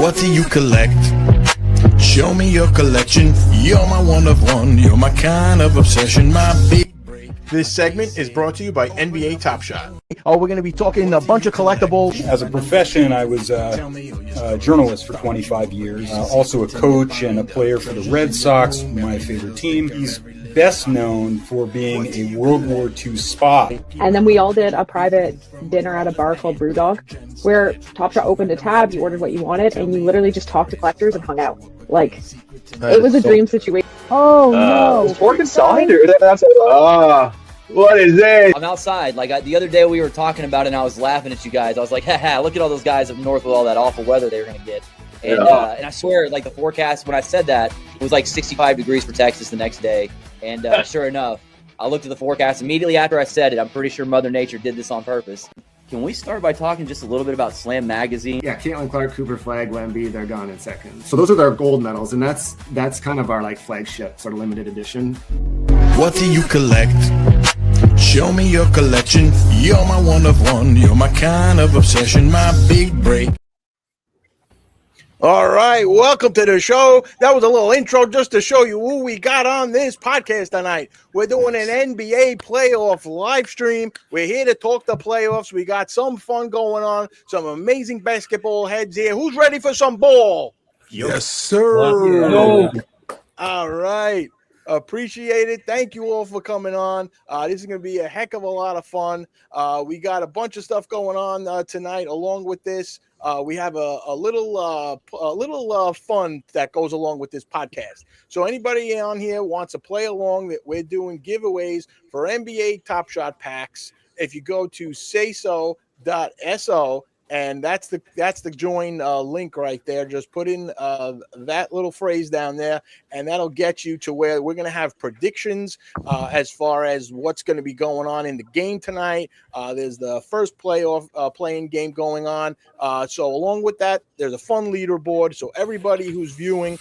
What do you collect? Show me your collection. You're my one of one. You're my kind of obsession. My big break. This segment is brought to you by NBA Top Shot. Oh, we're going to be talking a bunch of collectibles. As a profession, I was a journalist for 25 years, also a coach and a player for the Red Sox, my favorite team. He's best known for being a World War II spy. And then we all did a private dinner at a bar called Brewdog, where Top Shot opened a tab, you ordered what you wanted, and you literally just talked to collectors and hung out. Like, it was a dream situation. Oh, no. Is Tork inside? What is this? I'm outside. Like, the other day we were talking about it, and I was laughing at you guys. I was like, haha, look at all those guys up north with all that awful weather they were going to get. And, and I swear, like, the forecast, when I said that, it was like 65 degrees for Texas the next day. And sure enough, I looked at the forecast immediately after I said it. I'm pretty sure Mother Nature did this on purpose. Can we start by talking just a little bit about Slam Magazine? Yeah, Caitlin Clark, Cooper Flag, Wemby, they're gone in second. So those are their gold medals, and that's kind of our like flagship sort of limited edition. What do you collect? Show me your collection. You're my one of one. You're my kind of obsession. My big break. All right, welcome to the show. That was a little intro just to show you who we got on this podcast tonight. We're doing an NBA Playoff Livestream. We're here to talk the playoffs. We got some fun going on, some amazing basketball heads here. Who's ready for some ball? Yes, sir. All right. Appreciate it. Thank you all for coming on. This is going to be a heck of a lot of fun. We got a bunch of stuff going on tonight along with this. We have a little fun that goes along with this podcast. So anybody on here wants to play along, that we're doing giveaways for NBA Top Shot packs. If you go to sayso.so, and that's the join link right there. Just put in that little phrase down there, and that'll get you to where we're going to have predictions as far as what's going to be going on in the game tonight. There's the first playing game going on. So along with that, there's a fun leaderboard. So everybody who's viewing,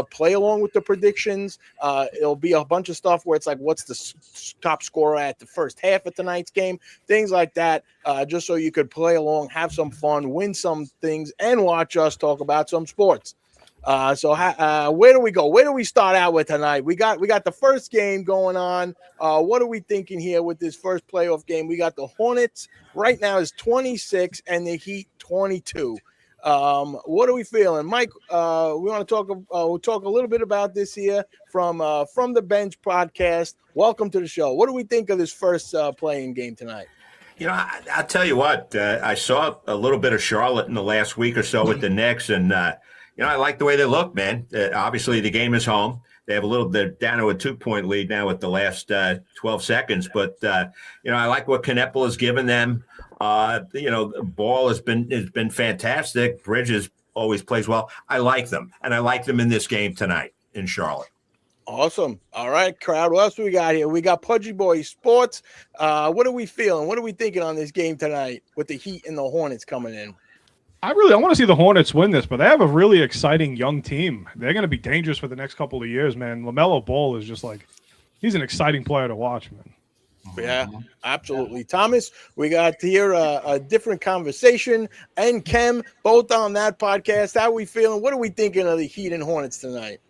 play along with the predictions. It'll be a bunch of stuff where it's like, what's the top scorer at the first half of tonight's game? Things like that, just so you could play along, have some fun, win some things, and watch us talk about some sports. So where do we go? Where do we start out with tonight? We got the first game going on. What are we thinking here with this first playoff game? We got the Hornets right now is 26 and the Heat 22. What are we feeling, Mike? We want to talk. We'll talk a little bit about this here from the Bench podcast. Welcome to the show. What do we think of this first playing game tonight? You know, I'll tell you what. I saw a little bit of Charlotte in the last week or so with the Knicks, and you know, I like the way they look, man. Obviously, the game is home. They're down to a 2-point lead now with the last 12 seconds. But you know, I like what Kneppel has given them. You know, Ball has been fantastic. Bridges always plays well. I like them, and I like them in this game tonight in Charlotte. Awesome. All right, crowd. What else we got here? We got Pudgy Boy Sports. What are we feeling? What are we thinking on this game tonight with the Heat and the Hornets coming in? I want to see the Hornets win this, but they have a really exciting young team. They're going to be dangerous for the next couple of years, man. LaMelo Ball is just like, he's an exciting player to watch, man. Yeah, absolutely. Thomas, we got here a different conversation, and Kem, both on that podcast. How are we feeling? What are we thinking of the Heat and Hornets tonight?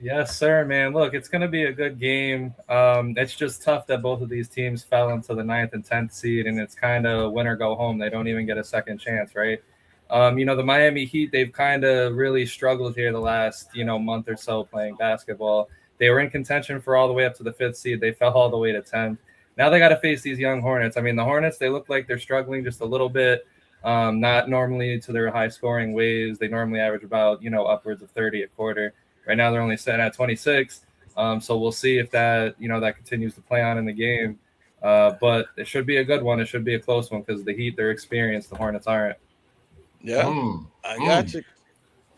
Yes, sir, man. Look, it's going to be a good game. It's just tough that both of these teams fell into the 9th and 10th seed, and it's kind of win or go home. They don't even get a second chance, right? You know, the Miami Heat, they've kind of really struggled here the last, month or so playing basketball. They were in contention for all the way up to the 5th seed. They fell all the way to 10th. Now they got to face these young Hornets. I mean, the Hornets, they look like they're struggling just a little bit, not normally to their high-scoring ways. They normally average about, upwards of 30 a quarter. Right now they're only sitting at 26. So we'll see if that, that continues to play on in the game. But it should be a good one. It should be a close one because the Heat, they're experienced. The Hornets aren't. Yeah, I got you.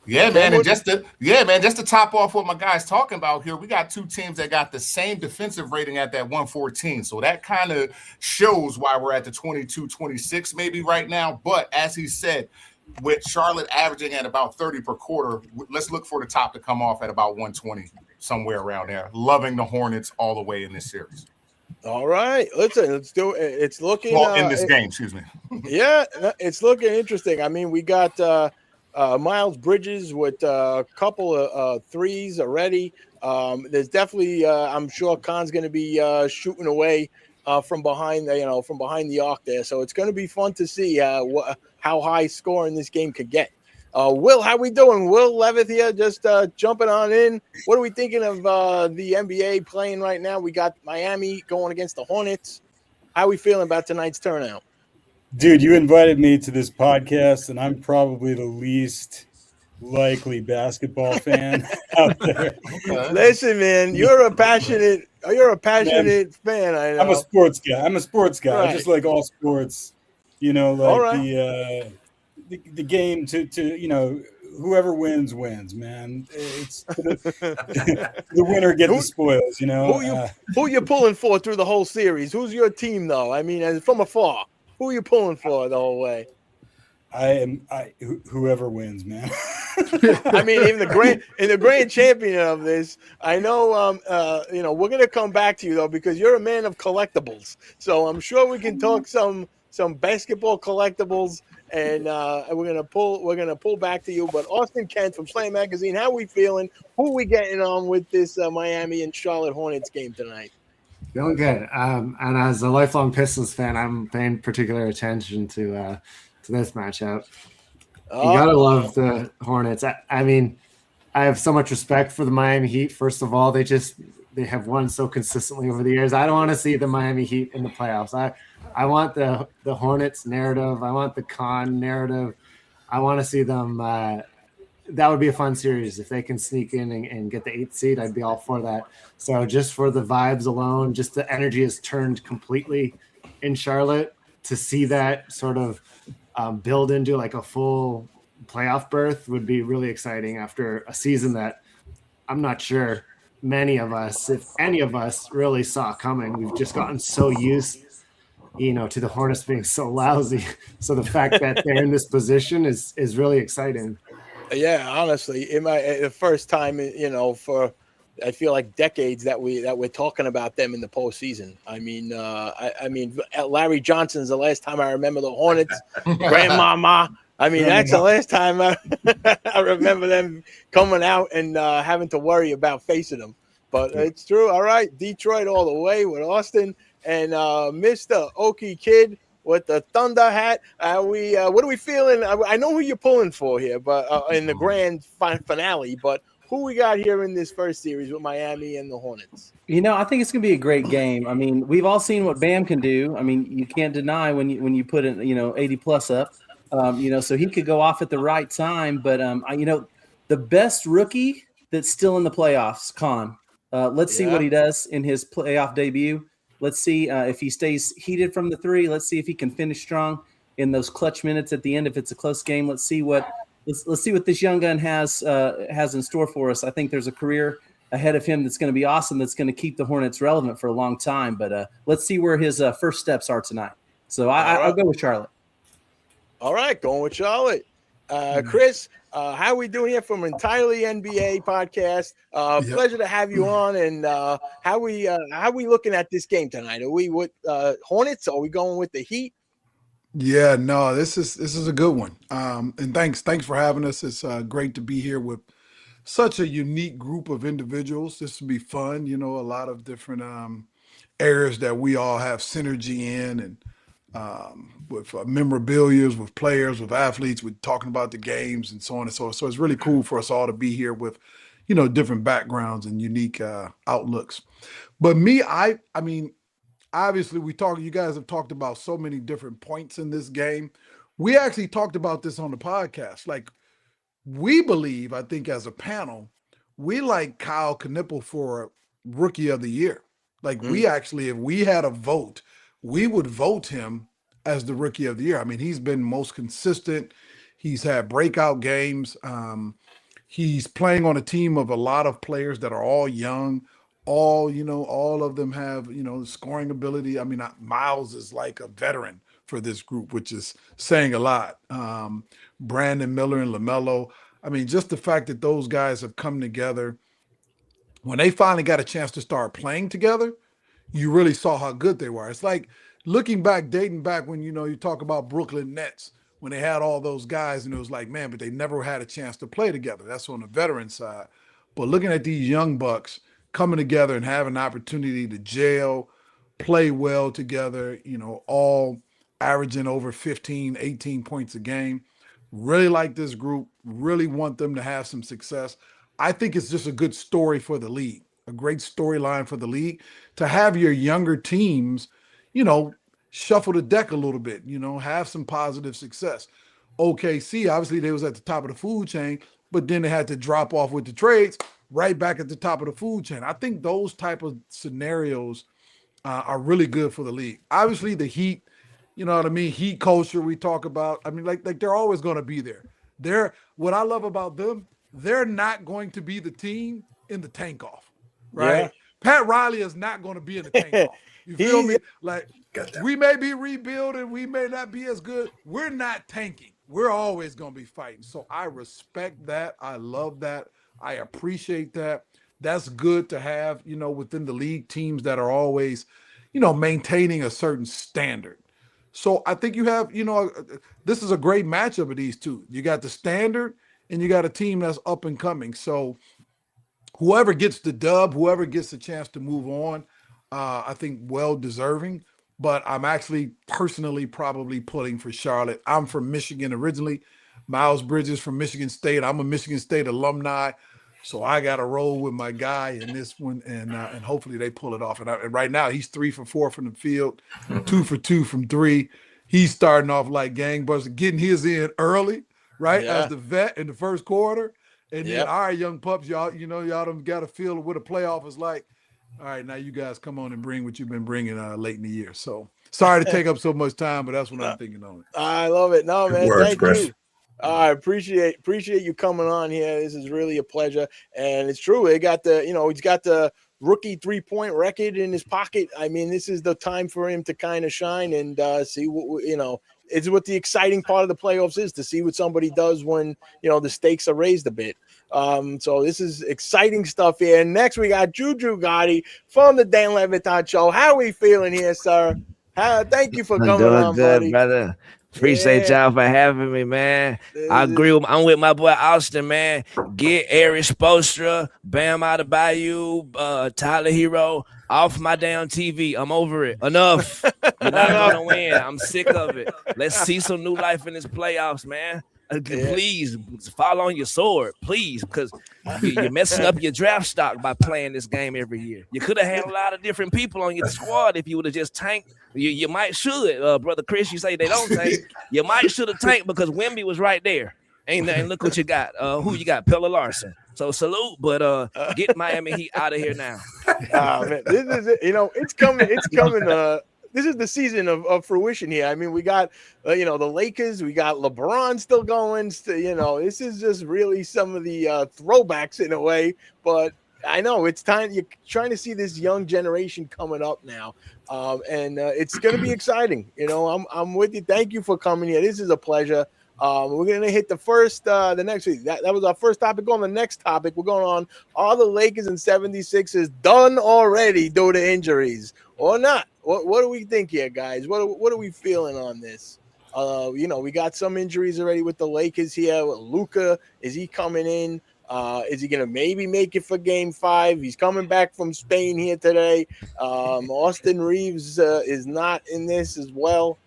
Yeah, man, and just to top off what my guy's talking about here, we got two teams that got the same defensive rating at that 114. So that kind of shows why we're at the 22-26 maybe right now. But as he said, with Charlotte averaging at about 30 per quarter, let's look for the top to come off at about 120, somewhere around there. Loving the Hornets all the way in this series. All right, let's do it. It's looking in this game, excuse me. Yeah, it's looking interesting. I mean, we got Miles Bridges with a couple of threes already. There's definitely, I'm sure Khan's going to be shooting away from behind, from behind the arc there. So it's going to be fun to see how high scoring this game could get. Will, how we doing? Will Levith here, just jumping on in. What are we thinking of the NBA playing right now? We got Miami going against the Hornets. How are we feeling about tonight's turnout? Dude, you invited me to this podcast, and I'm probably the least likely basketball fan out there. Listen, man, you're a passionate fan. I know. I'm a sports guy. Right. I just like all sports. You know, like right. the game to whoever wins, man. It's the winner gets the spoils. You know, who you pulling for through the whole series? Who's your team, though? I mean, from afar, who are you pulling for the whole way? Whoever wins, man. I mean, in the grand champion of this, I know, we're gonna come back to you though because you're a man of collectibles. So I'm sure we can talk some basketball collectibles, and we're gonna pull back to you. But Austin Kent from Slam Magazine, how are we feeling? Who are we getting on with this Miami and Charlotte Hornets game tonight? Feeling good. And as a lifelong Pistons fan, I'm paying particular attention to this matchup. You gotta love the Hornets. I mean, I have so much respect for the Miami Heat. First of all, they have won so consistently over the years. I don't want to see the Miami Heat in the playoffs. I want the Hornets narrative. I want the Khan narrative. I want to see them. That would be a fun series if they can sneak in and get the 8th seed. I'd be all for that. So just for the vibes alone, just the energy has turned completely in Charlotte. To see that sort of build into like a full playoff berth would be really exciting after a season that I'm not sure many of us, if any of us, really saw coming. We've just gotten so used, to the Hornets being so lousy. So the fact that they're in this position is really exciting. Yeah, honestly, the first time, for I feel like decades that we're talking about them in the postseason. I mean, Larry Johnson's the last time I remember the Hornets. Grandmama. I mean, that's the last time I remember them coming out and having to worry about facing them. But it's true. All right, Detroit all the way with Austin and Mr. Okie Kid with the Thunder hat. What are we feeling? I know who you're pulling for here, but in the grand finale. But who we got here in this first series with Miami and the Hornets? I think it's going to be a great game. I mean, we've all seen what Bam can do. I mean, you can't deny when you put it, 80 plus up. So he could go off at the right time. But the best rookie that's still in the playoffs, Khan. Let's see what he does in his playoff debut. Let's see if he stays heated from the three. Let's see if he can finish strong in those clutch minutes at the end. If it's a close game, let's see what this young gun has in store for us. I think there's a career ahead of him that's going to be awesome. That's going to keep the Hornets relevant for a long time. But let's see where his first steps are tonight. So I'll go with Charlotte. All right, going with Charlotte. Chris, how are we doing here from Entirely NBA podcast? Pleasure to have you on. And how we looking at this game tonight? Are we with Hornets? Or are we going with the Heat? Yeah, no, this is a good one. And thanks for having us. It's great to be here with such a unique group of individuals. This will be fun. A lot of different areas that we all have synergy in, and with memorabilia, with players, with athletes, with talking about the games and so on and so on. So it's really cool for us all to be here with, different backgrounds and unique outlooks. But me, I mean, obviously you guys have talked about so many different points in this game. We actually talked about this on the podcast. Like, we believe, I think as a panel, we like Kyle Knipple for Rookie of the Year. Like, we actually, if we had a vote, we would vote him as the Rookie of the Year. I mean, he's been most consistent. He's had breakout games. He's playing on a team of a lot of players that are all young. All of them have, scoring ability. I mean, Miles is like a veteran for this group, which is saying a lot. Brandon Miller and LaMelo. I mean, just the fact that those guys have come together, when they finally got a chance to start playing together, you really saw how good they were. It's like dating back when, you talk about Brooklyn Nets, when they had all those guys, and it was like, man, but they never had a chance to play together. That's on the veteran side. But looking at these young bucks coming together and having an opportunity to gel, play well together, all averaging over 15, 18 points a game. Really like this group, really want them to have some success. I think it's just a good story for the league, a great storyline for the league to have your younger teams, shuffle the deck a little bit, have some positive success. OKC, obviously they was at the top of the food chain, but then they had to drop off with the trades right back at the top of the food chain. I think those type of scenarios are really good for the league. Obviously the Heat, you know what I mean? Heat culture we talk about. I mean, like they're always going to be there. What I love about them, they're not going to be the team in the tank off, right? Yeah. Pat Riley is not going to be in the tank off. You feel me? Like we may be rebuilding, we may not be as good. We're not tanking. We're always going to be fighting. So I respect that. I love that. I appreciate that. That's good to have, within the league, teams that are always, maintaining a certain standard. So I think you have, this is a great matchup of these two. You got the standard and you got a team that's up and coming. So whoever gets the dub, whoever gets the chance to move on, I think well deserving. But I'm actually personally probably pulling for Charlotte. I'm from Michigan originally. Miles Bridges from Michigan State. I'm a Michigan State alumni. So I got to roll with my guy in this one, and hopefully they pull it off. And right now he's 3 for 4 from the field, 2 for 2 from 3. He's starting off like gangbusters, getting his in early, right? Yeah. As the vet in the first quarter. And then, all right, young pups, y'all done got a feel of what a playoff is like. All right, now you guys come on and bring what you've been bringing late in the year. So sorry to take up so much time, but that's what I'm thinking on it. I love it. No, man, words, thank Chris. you. I appreciate you coming on here. This is really a pleasure, and it's true. He got he's got the rookie 3-point record in his pocket. I mean, this is the time for him to kind of shine and see what it's what the exciting part of the playoffs is, to see what somebody does when the stakes are raised a bit. So this is exciting stuff here. And next we got Juju Gotti from the Dan Levitard Show. How are we feeling here, sir? Thank you for coming on, good, buddy. Brother. Appreciate y'all for having me, man. I agree. I'm with my boy Austin, man. Get Eric Spoelstra, Bam out of Bayou, Tyler Hero off my damn TV. I'm over it. Enough. You're not gonna win. I'm sick of it. Let's see some new life in this playoffs, man. Please fall on your sword, please, because you're messing up your draft stock by playing this game every year. You could have had a lot of different people on your squad if you would have just tanked. You might should, Brother Chris. You say they don't tank. You might should have tanked because Wemby was right there. Ain't nothing. Look what you got. Who you got? Pella Larson. So salute, but get Miami Heat out of here now. Man, this is it. It's coming. It's coming. This is the season of fruition here. I mean, we got, the Lakers. We got LeBron still going. This is just really some of the throwbacks in a way. But I know it's time. You're trying to see this young generation coming up now. And it's going to be exciting. I'm with you. Thank you for coming here. This is a pleasure. We're going to hit the next week. That was our first topic. On the next topic, we're going on, are the Lakers and 76ers done already due to injuries or not? What do we think here, guys? What are we feeling on this? We got some injuries already with the Lakers here. Luka, is he coming in? Is he going to maybe make it for Game 5? He's coming back from Spain here today. Austin Reeves is not in this as well.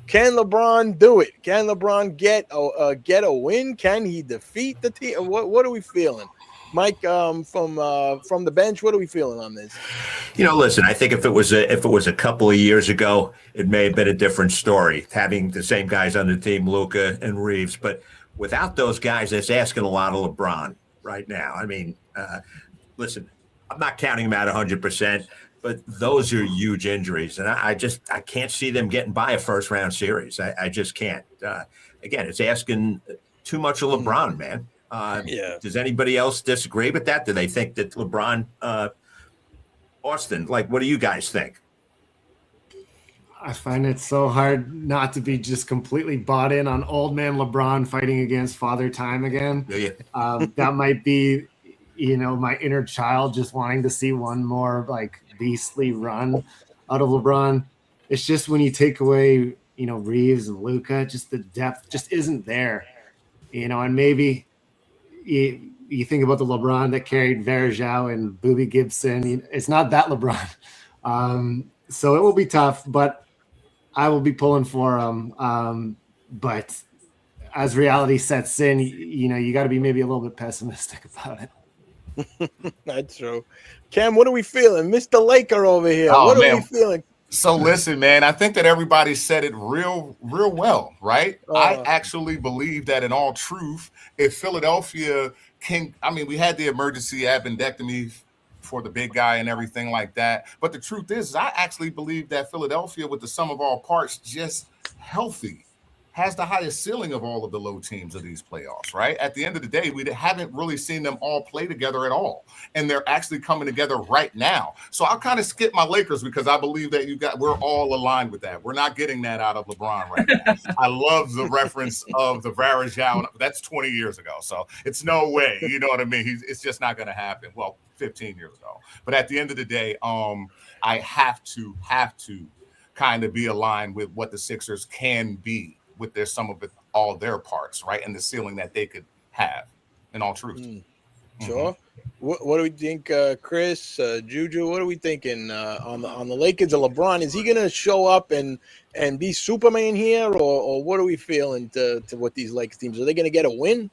Can LeBron do it? Can LeBron get a win? Can he defeat the team? What are we feeling? Mike, from the bench, what are we feeling on this? Listen, I think if it was a couple of years ago, it may have been a different story, having the same guys on the team, Luka and Reeves. But without those guys, that's asking a lot of LeBron right now. I mean, listen, I'm not counting him out 100%, but those are huge injuries, and I can't see them getting by a first-round series. I just can't. Again, it's asking too much of LeBron, man. Does anybody else disagree with that? Do they think that LeBron, Austin, what do you guys think? I find it so hard not to be just completely bought in on old man LeBron fighting against Father Time again. That might be, my inner child just wanting to see one more beastly run out of LeBron. It's just when you take away Reeves and Luka, just the depth just isn't there, and maybe you think about the LeBron that carried Varejao and Boobie Gibson. It's not that LeBron. So it will be tough, but I will be pulling for him. But as reality sets in, you got to be maybe a little bit pessimistic about it. That's true. Cam, what are we feeling? Mr. Laker over here. Oh, what are man. we feeling? So listen, man, I think that everybody said it real well, right? I actually believe that in all truth, if Philadelphia we had the emergency appendectomy for the big guy and everything like that. But the truth is, I actually believe that Philadelphia, with the sum of all parts, just healthy, has the highest ceiling of all of the low teams of these playoffs, right? At the end of the day, we haven't really seen them all play together at all. And they're actually coming together right now. So I'll kind of skip my Lakers because I believe that we're all aligned with that. We're not getting that out of LeBron right now. I love the reference of the Varejao. That's 20 years ago. So it's no way, you know what I mean? It's just not going to happen. Well, 15 years ago. But at the end of the day, I have to kind of be aligned with what the Sixers can be with their sum of all their parts, right? And the ceiling that they could have, in all truth. Sure. What do we think, Chris, Juju? What are we thinking on the Lakers or LeBron? Is he going to show up and be Superman here, or what are we feeling to what these Lakers teams? Are they going to get a win?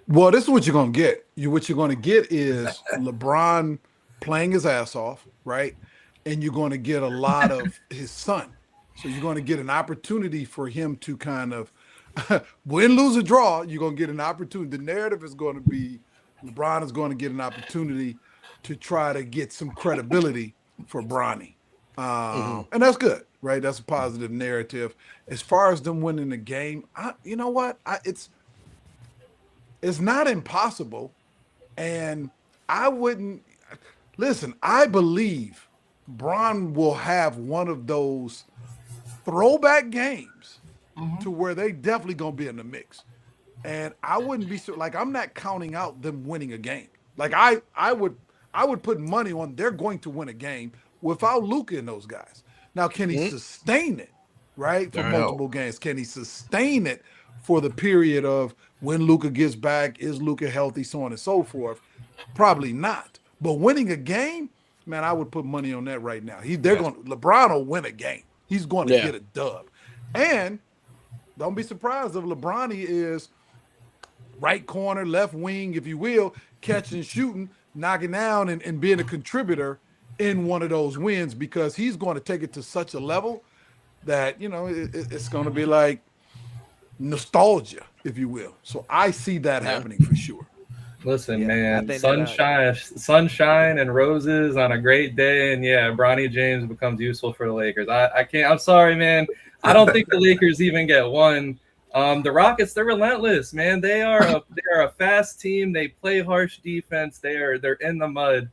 Well, this is what you're going to get. What you're going to get is LeBron playing his ass off, right? And you're going to get a lot of his son. So you're going to get an opportunity for him to kind of win, lose, or draw. You're going to get an opportunity. The narrative is going to be LeBron is going to get an opportunity to try to get some credibility for Bronny. And that's good, right? That's a positive narrative. As far as them winning the game, you know what? It's not impossible. And I wouldn't – listen, I believe Bron will have one of those throwback games to where they definitely going to be in the mix. And I wouldn't be so like, I'm not counting out them winning a game. Like I would put money on they're going to win a game without Luka and those guys. Now, can he sustain it, right? For multiple games? Can he sustain it for the period of when Luka gets back? Is Luka healthy? So on and so forth. Probably not. But winning a game, man, I would put money on that right now. LeBron will win a game. He's going to get a dub. And don't be surprised if LeBron is right corner, left wing, if you will, catching, shooting, knocking down, and being a contributor in one of those wins, because he's going to take it to such a level that, it's going to be like nostalgia, if you will. So I see that happening for sure. Listen, man, sunshine and roses on a great day, and Bronny James becomes useful for the Lakers. I can't. I'm sorry, man. I don't think the Lakers even get one. The Rockets, they're relentless, man. They are a fast team. They play harsh defense. They're in the mud.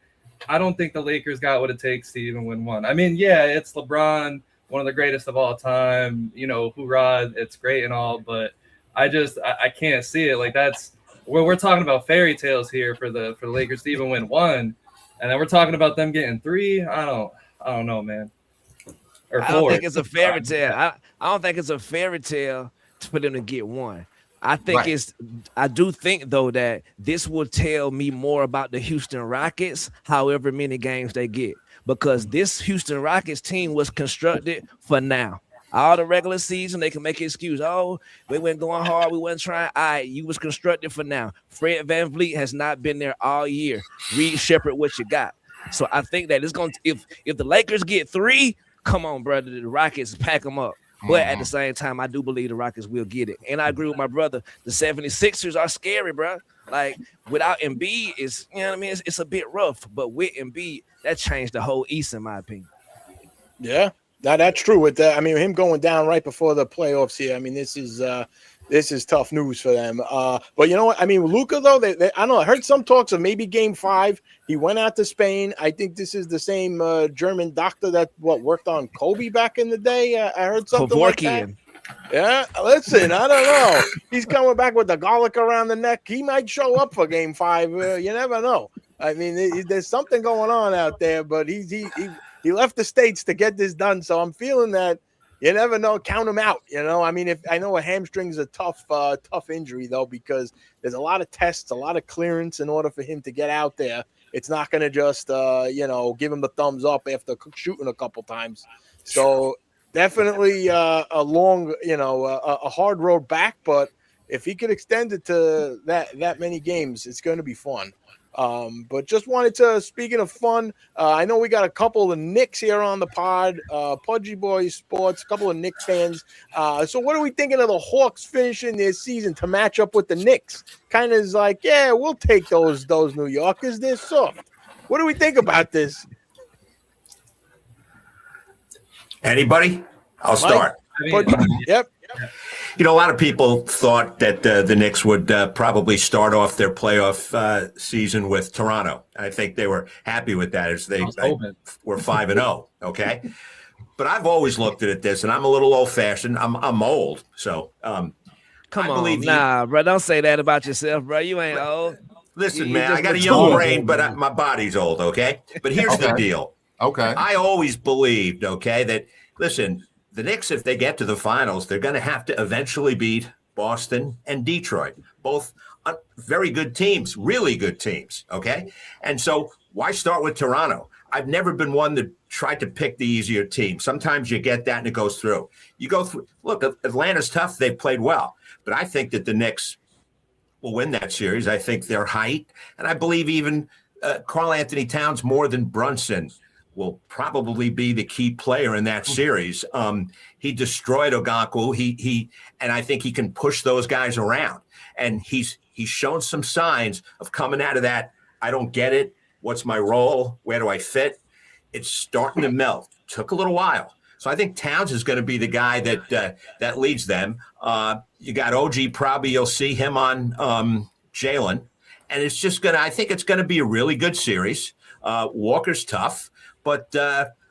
I don't think the Lakers got what it takes to even win one. I mean, it's LeBron, one of the greatest of all time. Hoorah, it's great and all, but I can't see it. Like that's. We're talking about fairy tales here for the Lakers to even win one, and then we're talking about them getting three. I don't know, man. Or four. I don't think it's a fairy tale. I don't think it's a fairy tale for them to get one. I do think though that this will tell me more about the Houston Rockets, however many games they get, because this Houston Rockets team was constructed for now. All the regular season, they can make an excuse. Oh, we weren't going hard. We weren't trying. All right, you was constructed for now. Fred VanVleet has not been there all year. Reed Shepherd, what you got? So I think that it's going to – if the Lakers get three, come on, brother, the Rockets pack them up. But at the same time, I do believe the Rockets will get it. And I agree with my brother. The 76ers are scary, bro. Like, without Embiid, it's a bit rough. But with Embiid, that changed the whole East, in my opinion. Yeah. Now that's true with that. I mean, him going down right before the playoffs here. I mean, this is tough news for them. But you know what? I mean, Luka though, I don't know. I heard some talks of maybe Game 5. He went out to Spain. I think this is the same German doctor that worked on Kobe back in the day. I heard something like that. Yeah, listen, I don't know. He's coming back with the garlic around the neck. He might show up for Game 5. You never know. I mean, there's something going on out there, but he left the States to get this done. So I'm feeling that You never know. Count him out. I mean, if I know a hamstring is a tough injury though, because there's a lot of tests, a lot of clearance in order for him to get out there. It's not going to just give him the thumbs up after shooting a couple times. So definitely a long, a hard road back. But if he could extend it to that many games, it's going to be fun. But just wanted to, speaking of fun, I know we got a couple of Knicks here on the pod, Pudgy Boys Sports, a couple of Knicks fans. So what are we thinking of the Hawks finishing their season to match up with the Knicks? Kind of is like, yeah, we'll take those New Yorkers. They're soft. What do we think about this? Anybody? I'll start. Yep. A lot of people thought that the Knicks would probably start off their playoff season with Toronto. I think they were happy with that as they were 5-0. Okay, but I've always looked at this, and I'm a little old-fashioned. I'm old, so come on, bro. Don't say that about yourself, bro. You ain't old. Listen, man, I got a young brain, but my body's old. Okay, but here's the deal. Okay, I always believed, that listen. The Knicks, if they get to the finals, they're going to have to eventually beat Boston and Detroit, both very good teams, really good teams, okay? And so why start with Toronto? I've never been one that tried to pick the easier team. Sometimes you get that and it goes through. You go through. Look, Atlanta's tough. They've played well. But I think that the Knicks will win that series. I think their height, and I believe even Karl Anthony Towns more than Brunson will probably be the key player in that series. He destroyed Ogankwu. He and I think he can push those guys around. And he's shown some signs of coming out of that. I don't get it. What's my role? Where do I fit? It's starting to melt. Took a little while. So I think Towns is going to be the guy that leads them. You got OG. Probably you'll see him on Jalen, and it's just I think it's going to be a really good series. Walker's tough. But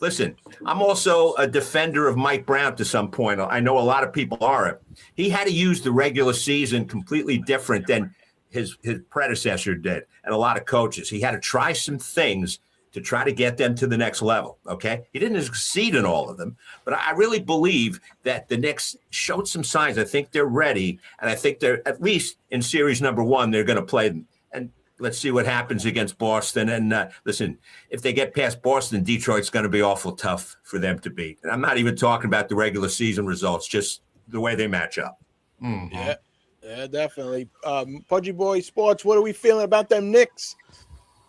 listen, I'm also a defender of Mike Brown to some point. I know a lot of people are. He had to use the regular season completely different than his predecessor did, and a lot of coaches. He had to try some things to try to get them to the next level, okay? He didn't succeed in all of them, but I really believe that the Knicks showed some signs. I think they're ready, and I think they're, at least in series number 1, they're going to play them. And let's see what happens against Boston. And listen, if they get past Boston, Detroit's going to be awful tough for them to beat. And I'm not even talking about the regular season results, just the way they match up. Mm-hmm. Yeah, definitely. Pudgy Boy Sports, what are we feeling about them Knicks?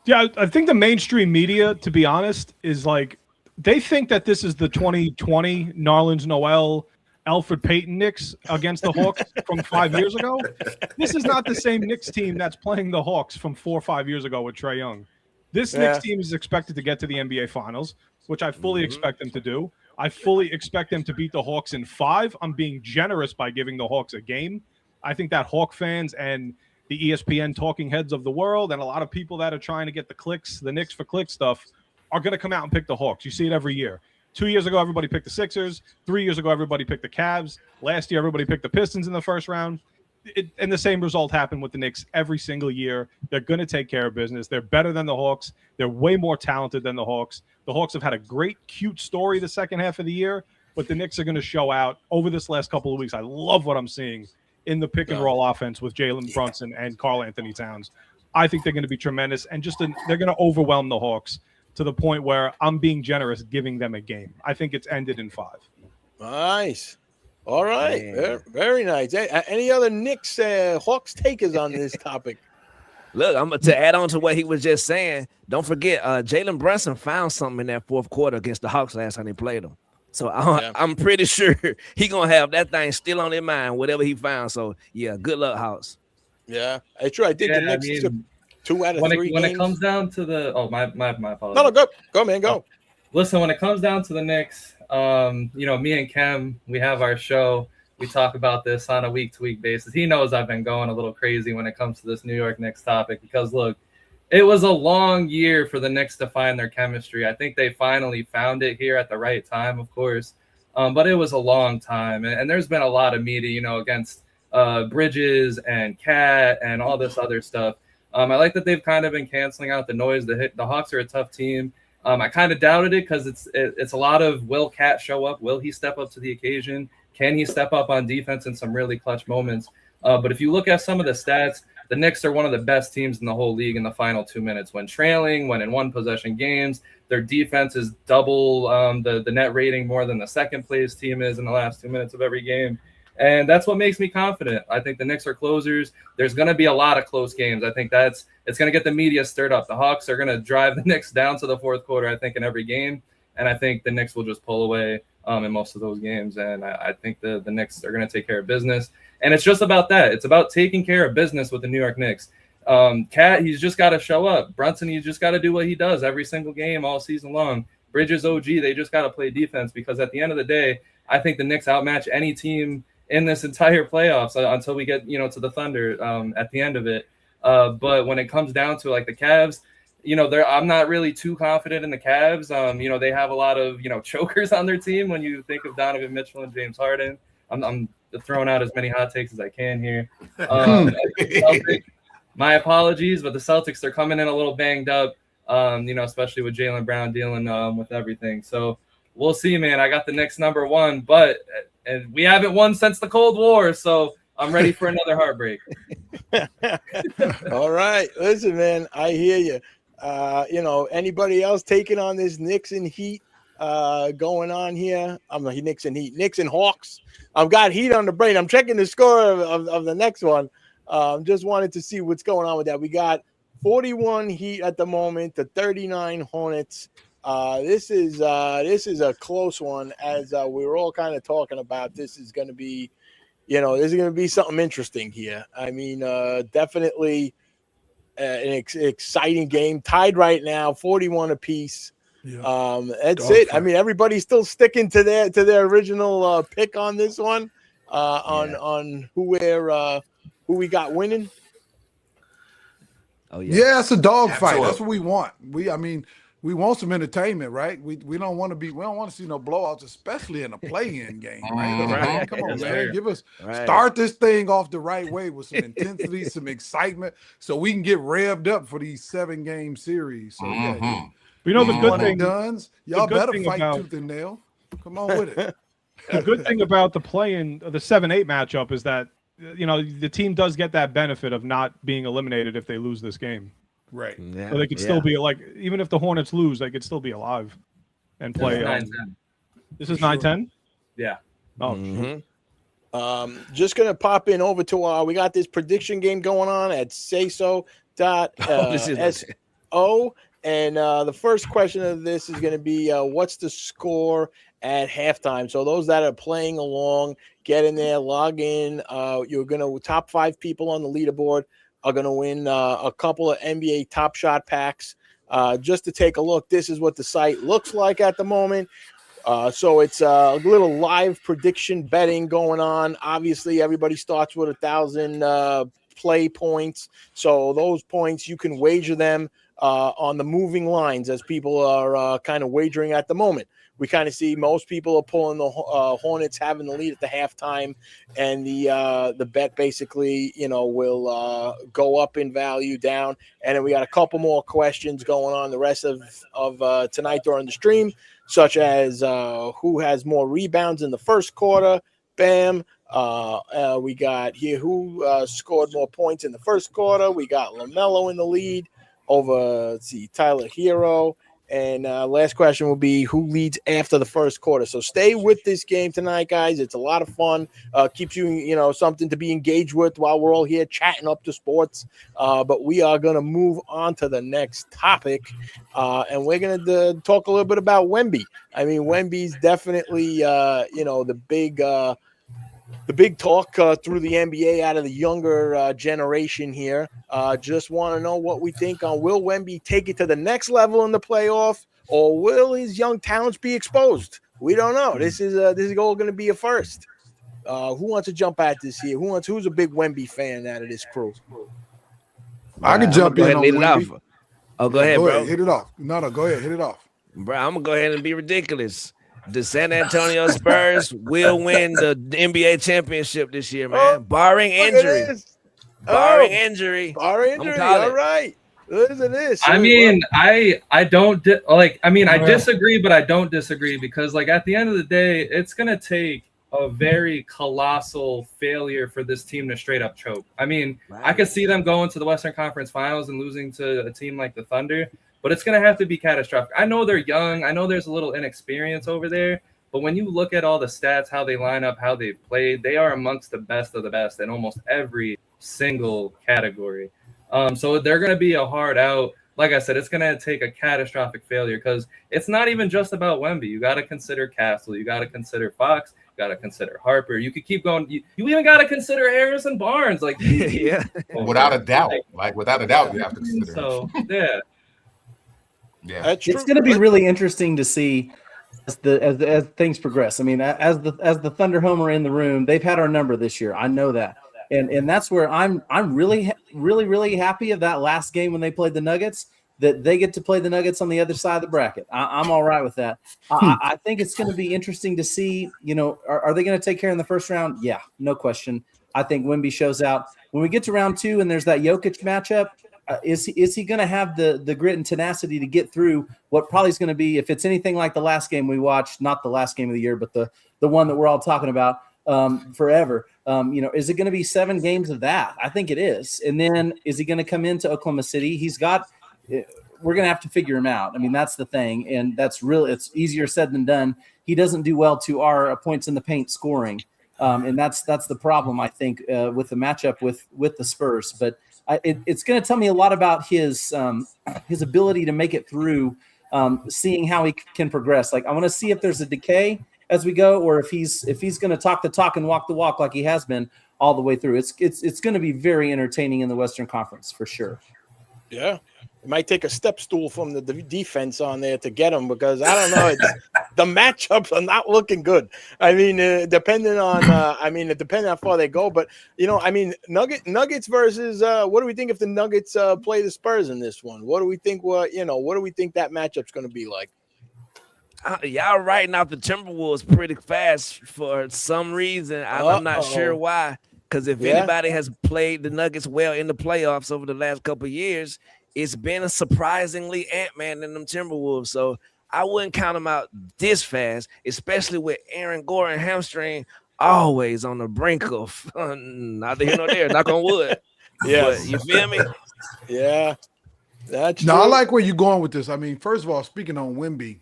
Yeah, I think the mainstream media, to be honest, is like they think that this is the 2020 Narlands Noel, Alfred Payton Knicks against the Hawks from 5 years ago. This is not the same Knicks team that's playing the Hawks from 4 or 5 years ago with Trae Young. This Knicks team is expected to get to the NBA Finals, which I fully expect them to do. I fully expect them to beat the Hawks in 5. I'm being generous by giving the Hawks a game. I think that Hawk fans and the ESPN talking heads of the world and a lot of people that are trying to get the clicks, the Knicks for click stuff, are going to come out and pick the Hawks. You see it every year. 2 years ago, everybody picked the Sixers. 3 years ago, everybody picked the Cavs. Last year, everybody picked the Pistons in the first round. And the same result happened with the Knicks every single year. They're going to take care of business. They're better than the Hawks. They're way more talented than the Hawks. The Hawks have had a great, cute story the second half of the year, but the Knicks are going to show out over this last couple of weeks. I love what I'm seeing in the pick and roll offense with Jalen Brunson and Karl Anthony Towns. I think they're going to be tremendous, and they're going to overwhelm the Hawks to the point where I'm being generous giving them a game. I think it's ended in 5. Nice. All right. Very, very nice. Any other Knicks Hawks takers on this topic? Look, to add on to what he was just saying, don't forget, Jalen Brunson found something in that fourth quarter against the Hawks last time he played them. So I'm pretty sure he going to have that thing still on his mind, whatever he found. So, yeah, good luck, Hawks. Yeah, it's true. I think the Knicks took 2 out of 3 when games. it comes down to the my apologies. No, go, man, go. Listen, when it comes down to the Knicks, me and Kem, we have our show. We talk about this on a week-to-week basis. He knows I've been going a little crazy when it comes to this New York Knicks topic because, look, it was a long year for the Knicks to find their chemistry. I think they finally found it here at the right time, of course, but it was a long time. And there's been a lot of media, against Bridges and Cat and all this other stuff. I like that they've kind of been canceling out the noise. The Hawks are a tough team. I kind of doubted it because it's a lot of will Cat show up? Will he step up to the occasion? Can he step up on defense in some really clutch moments? But if you look at some of the stats, the Knicks are one of the best teams in the whole league in the final 2 minutes when trailing, when in one possession games. Their defense is double the net rating more than the second place team is in the last 2 minutes of every game. And that's what makes me confident. I think the Knicks are closers. There's going to be a lot of close games. I think it's going to get the media stirred up. The Hawks are going to drive the Knicks down to the fourth quarter, I think, in every game. And I think the Knicks will just pull away in most of those games. And I think the Knicks are going to take care of business. And it's just about that. It's about taking care of business with the New York Knicks. Cat, he's just got to show up. Brunson, he's just got to do what he does every single game all season long. Bridges, OG, they just got to play defense because at the end of the day, I think the Knicks outmatch any team in this entire playoffs until we get, to the Thunder at the end of it. But when it comes down to like the Cavs, I'm not really too confident in the Cavs. They have a lot of, chokers on their team when you think of Donovan Mitchell and James Harden. I'm throwing out as many hot takes as I can here. My apologies, but the Celtics, they're coming in a little banged up, especially with Jaylen Brown dealing with everything. So we'll see, man. I got the Knicks number one, but and we haven't won since the Cold War, so I'm ready for another heartbreak. All right. Listen, man, I hear you. Anybody else taking on this Knicks and Heat going on here? I'm not Knicks and Heat, Knicks and Hawks. I've got Heat on the brain. I'm checking the score of the next one. Just wanted to see what's going on with that. We got 41 Heat at the moment, the 39 Hornets. This is a close one, as we were all kind of talking about. This is going to be, something interesting here. I mean, definitely an exciting game. Tied right now, 41 apiece. Yeah. That's it. I mean, everybody's still sticking to their original pick on this one. On who we got winning. Oh yeah, it's a dog fight. That's what we want. We want some entertainment, right? We don't want to see no blowouts, especially in a play-in game, right? Come on, man. Give us start this thing off the right way with some intensity, some excitement, so we can get revved up for these 7-game series. So yeah. The good thing, y'all better fight tooth and nail. Come on with it. The good thing about the play-in, the 7-8 matchup is that the team does get that benefit of not being eliminated if they lose this game. Right. Yeah. So they could still be like, even if the Hornets lose, they could still be alive and play. This is 9-10? Yeah. Oh, just going to pop in over to we got this prediction game going on at sayso.so. And the first question of this is going to be, what's the score at halftime? So those that are playing along, get in there, log in. You're going to top 5 people on the leaderboard are going to win a couple of NBA Top Shot packs. Just to take a look, this is what the site looks like at the moment. So it's a little live prediction betting going on. Obviously, everybody starts with 1,000 play points. So those points, you can wager them on the moving lines as people are kind of wagering at the moment. We kind of see most people are pulling the Hornets having the lead at the halftime, and the bet basically, will go up in value, down. And then we got a couple more questions going on the rest of tonight during the stream, such as who has more rebounds in the first quarter. Bam. We got here who scored more points in the first quarter. We got LaMelo in the lead over, Tyler Hero. And last question will be who leads after the first quarter. So stay with this game tonight, guys. It's a lot of fun. Keeps you, something to be engaged with while we're all here chatting up to sports. But we are going to move on to the next topic. And we're going to talk a little bit about Wemby. I mean, Wemby's definitely, the big talk through the NBA out of the younger generation here. Just want to know what we think on will Wemby take it to the next level in the playoff, or will his young talents be exposed? We don't know. This is all going to be a first. Who wants to jump at this here? Who's a big Wemby fan out of this crew? I can jump in on Wemby. Oh, go ahead, bro. Hit it off. No, go ahead. Hit it off. Bro, I'm going to go ahead and be ridiculous. The San Antonio Spurs will win the NBA championship this year, man. Barring injury. Barring injury. All right. Listen to this. I mean, I don't I disagree, but I don't disagree because like at the end of the day, it's gonna take a very colossal failure for this team to straight up choke. I mean, I could see them going to the Western Conference Finals and losing to a team like the Thunder, but it's gonna have to be catastrophic. I know they're young. I know there's a little inexperience over there, but when you look at all the stats, how they line up, how they've played, they are amongst the best of the best in almost every single category. So they're going to be a hard out. Like I said, it's going to take a catastrophic failure because it's not even just about Wemby. You got to consider Castle. You got to consider Fox. You got to consider Harper. You could keep going. You even got to consider Harrison Barnes. Like, yeah, without a doubt. Without a doubt, you have to consider. So, yeah. It's going to be really interesting to see as things progress. I mean, as the Thunder homer in the room, they've had our number this year. I know that. And that's where I'm really happy of that last game when they played the Nuggets, that they get to play the Nuggets on the other side of the bracket. I'm all right with that. I think it's going to be interesting to see, are they going to take care in the first round? Yeah, no question. I think Wemby shows out. When we get to round 2 and there's that Jokic matchup, is he going to have the grit and tenacity to get through what probably is going to be, if it's anything like the last game we watched, not the last game of the year, but the one that we're all talking about forever. Is it going to be 7 games of that? I think it is. And then is he going to come into Oklahoma City? We're going to have to figure him out. I mean, that's the thing. And it's easier said than done. He doesn't do well to our points in the paint scoring. And that's the problem, I think, with the matchup with the Spurs. But it's going to tell me a lot about his ability to make it through, seeing how he can progress. Like, I want to see if there's a decay as we go, or if he's going to talk the talk and walk the walk like he has been all the way through. It's going to be very entertaining in the Western Conference for sure. Yeah, it might take a step stool from the defense on there to get him, because I don't know, the matchups are not looking good. I mean, depending on how far they go, but Nuggets versus what do we think if the Nuggets play the Spurs in this one? What do we think? What do we think that matchup's going to be like? Y'all writing out the Timberwolves pretty fast for some reason. I'm not sure why. Because if anybody has played the Nuggets well in the playoffs over the last couple of years, it's been a surprisingly Ant-Man in them Timberwolves. So I wouldn't count them out this fast, especially with Aaron Gordon hamstring always on the brink of not here nor there, knock on wood. Yeah, you feel me? Yeah, that's true. I like where you're going with this. I mean, first of all, speaking on Wemby,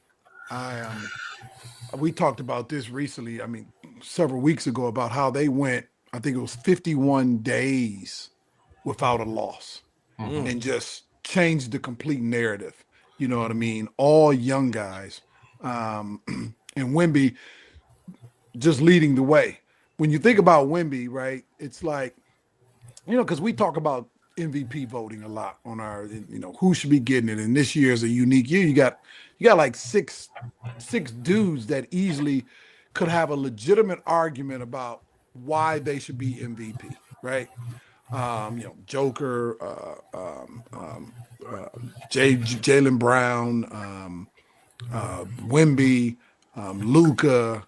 we talked about this recently. I mean, several weeks ago about how they went. I think it was 51 days without a loss, and just changed the complete narrative. You know what I mean? All young guys, and Wemby just leading the way. When you think about Wemby, right? It's like, because we talk about MVP voting a lot on our, who should be getting it. And this year is a unique year. You got like six dudes that easily could have a legitimate argument about why they should be MVP, right? Joker, Jaylen Brown, Wemby, Luka,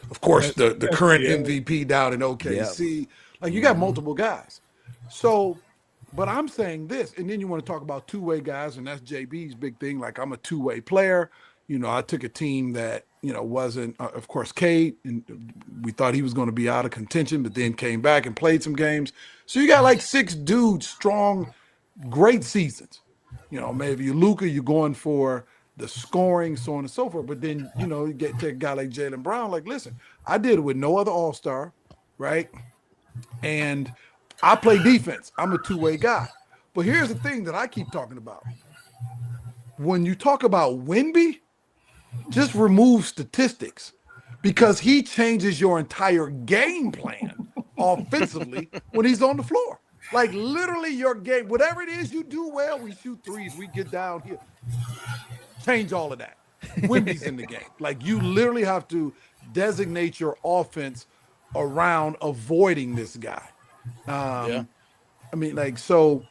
of course, the current MVP down in OKC. Yep. Like, you got multiple guys. So, but I'm saying this, and then you want to talk about two-way guys, and that's JB's big thing. Like, I'm a two-way player. I took a team that, wasn't, of course, Cade, and we thought he was going to be out of contention, but then came back and played some games. So you got like 6 dudes, strong, great seasons. Maybe you Luka, you're going for the scoring, so on and so forth. But then, you take a guy like Jaylen Brown, like, listen, I did it with no other all-star, right? And I play defense. I'm a two-way guy. But here's the thing that I keep talking about. When you talk about Wemby, just remove statistics, because he changes your entire game plan offensively when he's on the floor. Like, literally your game, whatever it is you do well, we shoot threes, we get down here. Change all of that. Wemby's in the game. Like, you literally have to designate your offense around avoiding this guy. I mean, like, so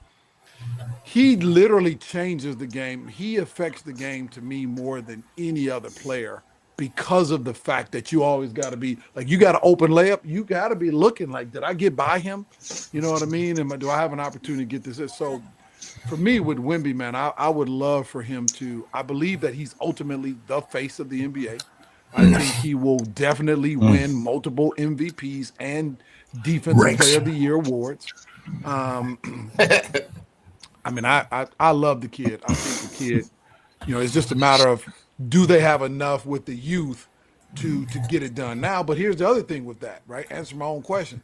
he literally changes the game. He affects the game to me more than any other player because of the fact that you always got to be like, you got to open layup. You got to be looking like, did I get by him? You know what I mean? Do I have an opportunity to get this? So for me with Wemby, man, I would love for him to, I believe that he's ultimately the face of the NBA. I think he will definitely win multiple MVPs and Defensive Player of the Year awards. I mean, I love the kid. I think the kid, it's just a matter of, do they have enough with the youth to get it done now? But here's the other thing with that, right? Answer my own question.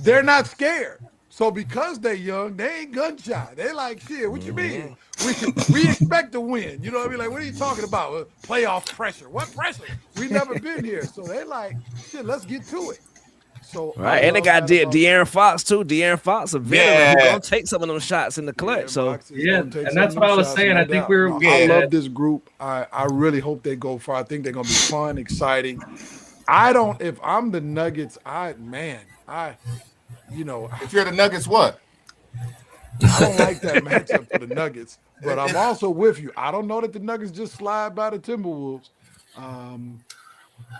They're not scared. So because they're young, they ain't gun shy. They like, shit, what you mean? We expect to win. You know what I mean? Like, what are you talking about? Playoff pressure. What pressure? We never been here. So they like, shit, let's get to it. So right, and they got De'Aaron Fox too. De'Aaron Fox, a veteran who's gonna take some of them shots in the clutch. And that's what I was saying. I think I love this group. I really hope they go far. I think they're gonna be fun, exciting. If I'm the Nuggets, if you're the Nuggets, what? I don't like that matchup for the Nuggets, but I'm also with you. I don't know that the Nuggets just slide by the Timberwolves.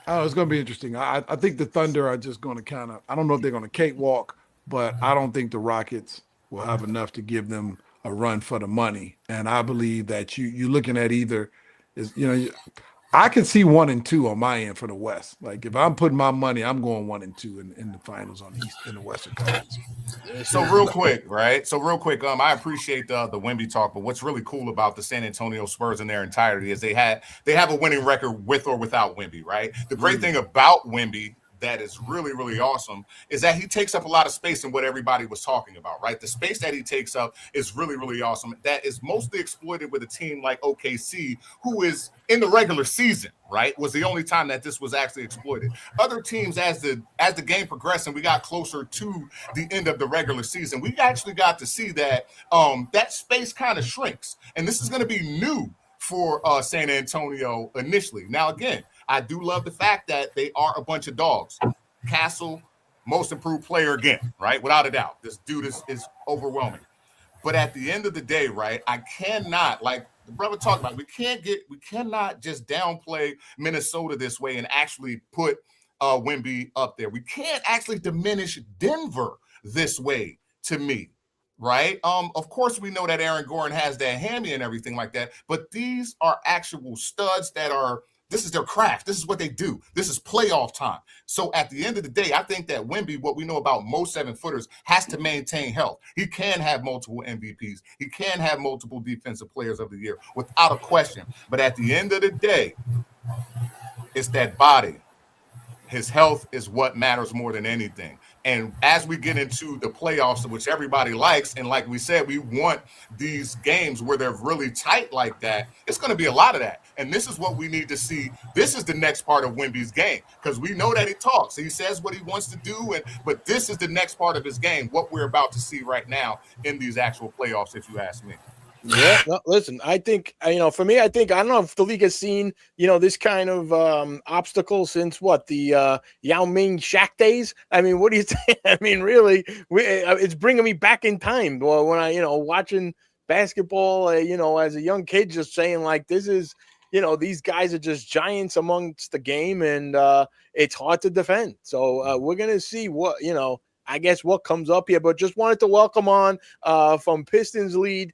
It's going to be interesting. I think the Thunder are just going to I don't know if they're going to cakewalk, but I don't think the Rockets will have enough to give them a run for the money. And I believe that you're looking at I can see 1 and 2 on my end for the West. Like if I'm putting my money, I'm going 1 and 2 in the finals on the East in the Western Conference. So real quick, I appreciate the Wemby talk, but what's really cool about the San Antonio Spurs in their entirety is they have a winning record with or without Wemby, right? The great thing about Wemby that is really, really awesome is that he takes up a lot of space in what everybody was talking about, right? The space that he takes up is really, really awesome. That is mostly exploited with a team like OKC, who is in the regular season, right? Was the only time that this was actually exploited. Other teams, as the game progressed and we got closer to the end of the regular season, we actually got to see that that space kind of shrinks. And this is going to be new for San Antonio initially. Now, again, I do love the fact that they are a bunch of dogs. Castle, most improved player again, right? Without a doubt. This dude is overwhelming. But at the end of the day, right, I cannot, like the brother talked about, we cannot just downplay Minnesota this way and actually put Wemby up there. We can't actually diminish Denver this way, to me. Right. Of course, we know that Aaron Gordon has that hammy and everything like that, but these are actual studs this is their craft. This is what they do. This is playoff time. So at the end of the day, I think that Wemby, what we know about most 7-footers, has to maintain health. He can have multiple MVPs. He can have multiple defensive players of the year without a question. But at the end of the day, it's that body. His health is what matters more than anything. And as we get into the playoffs, which everybody likes, and like we said, we want these games where they're really tight like that, it's going to be a lot of that. And this is what we need to see. This is the next part of Wemby's game, because we know that he talks. He says what he wants to do, but this is the next part of his game, what we're about to see right now in these actual playoffs, if you ask me. Yeah, no, listen, I think, for me, I don't know if the league has seen, this kind of obstacle since the Yao Ming Shaq days. I mean, what do you think? I mean, really, it's bringing me back in time. Well, when I, watching basketball, as a young kid, just saying like, this is, these guys are just giants amongst the game, and it's hard to defend. So we're going to see what, I guess what comes up here, but just wanted to welcome on from Pistons Lead,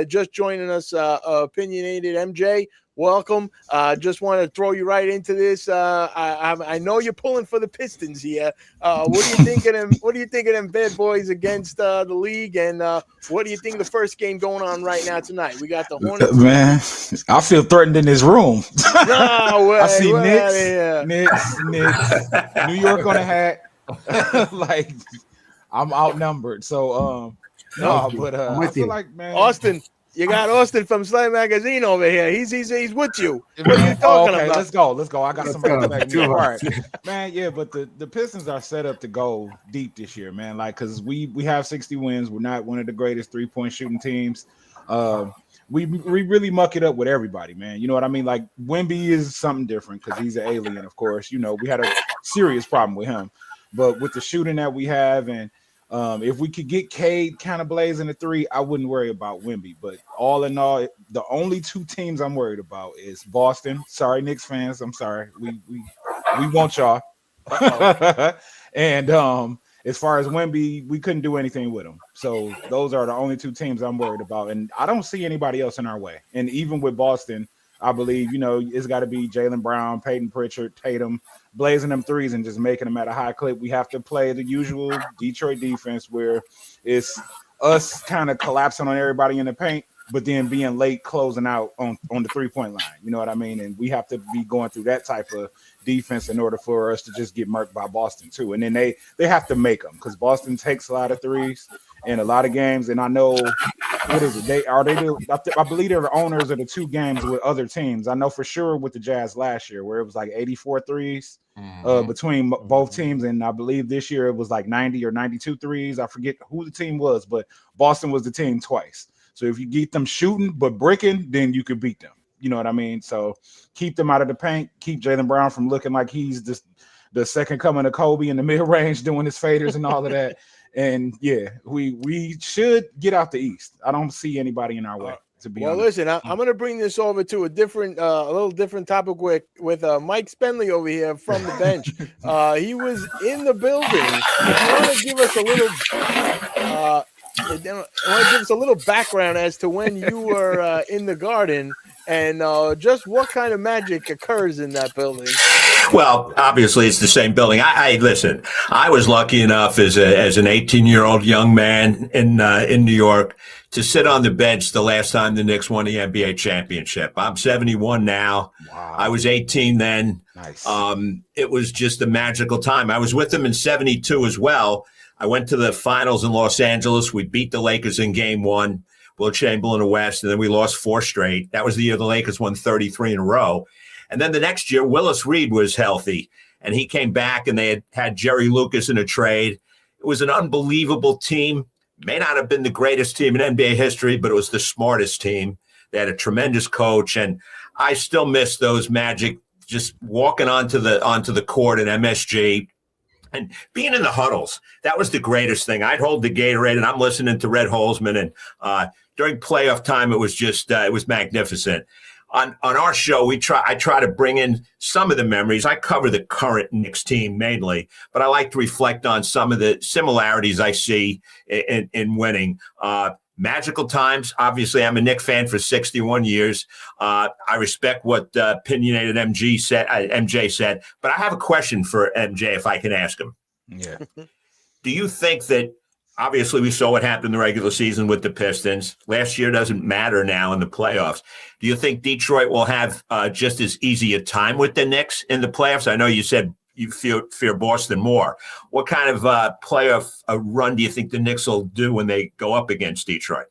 just joining us, Opinionated MJ. Welcome. Just want to throw you right into this. I know you're pulling for the Pistons here. What do you think of them? What do you think of them bad boys against the league? And what do you think of the first game going on right now tonight? We got the Hornets. Man, I feel threatened in this room. No way. I see Knicks, New York on a hat. Like I'm outnumbered. So I feel like, man, Austin. You got Austin from Slam Magazine over here. He's with you. What are you talking about? Let's go. I got somebody to back me up. All right, man. Yeah, but the Pistons are set up to go deep this year, man. Like, because we have 60 wins. We're not one of the greatest 3-point shooting teams. We really muck it up with everybody, man. You know what I mean? Like, Wemby is something different because he's an alien, of course. We had a serious problem with him. But with the shooting that we have and If we could get Cade kind of blazing the three, I wouldn't worry about Wemby. But all in all, the only two teams I'm worried about is Boston. Sorry, Knicks fans. I'm sorry. We want y'all. And as far as Wemby, we couldn't do anything with him. So those are the only two teams I'm worried about. And I don't see anybody else in our way. And even with Boston, I believe, it's got to be Jaylen Brown, Peyton Pritchard, Tatum, blazing them threes and just making them at a high clip. We have to play the usual Detroit defense where it's us kind of collapsing on everybody in the paint, but then being late closing out on the three-point line. You know what I mean? And we have to be going through that type of defense in order for us to just get murked by Boston too. And then they have to make them because Boston takes a lot of threes in a lot of games. And I know, what is it? I believe they're the owners of the two games with other teams. I know for sure with the Jazz last year where it was like 84 threes between both teams. And I believe this year it was like 90 or 92 threes. I forget who the team was, but Boston was the team twice. So if you get them shooting but bricking, then you could beat them. You know what I mean? So keep them out of the paint. Keep Jaylen Brown from looking like he's just the second coming of Kobe in the mid-range doing his faders and all of that. And yeah, we should get out the East. I don't see anybody in our way. To be honest. Listen, I'm going to bring this over to a little different topic with Mike Spendley over here from the bench. He was in the building. If you want to give us a little. I want to give us a little background as to when you were in the Garden and just what kind of magic occurs in that building. Well, obviously, it's the same building. I listen. I was lucky enough as an 18-year-old young man in New York to sit on the bench the last time the Knicks won the NBA championship. I'm 71 now. Wow. I was 18 then. Nice. It was just a magical time. I was with them in 72 as well. I went to the finals in Los Angeles. We beat the Lakers in game one. Will Chamberlain in the West, and then we lost 4 straight. That was the year the Lakers won 33 in a row. And then the next year, Willis Reed was healthy, and he came back, and they had Jerry Lucas in a trade. It was an unbelievable team. May not have been the greatest team in NBA history, but it was the smartest team. They had a tremendous coach, and I still miss those Magic just walking onto the court at MSG and being in the huddles. That was the greatest thing. I'd hold the Gatorade, and I'm listening to Red Holzman, and during playoff time, it was just it was magnificent. On our show, I try to bring in some of the memories. I cover the current Knicks team mainly, but I like to reflect on some of the similarities I see in winning. Magical times. Obviously, I'm a Knicks fan for 61 years. I respect what OpiniatedMJ said, but I have a question for MJ if I can ask him. Yeah. Do you think that? Obviously, we saw what happened in the regular season with the Pistons. Last year doesn't matter now in the playoffs. Do you think Detroit will have just as easy a time with the Knicks in the playoffs? I know you said you fear Boston more. What kind of playoff run do you think the Knicks will do when they go up against Detroit?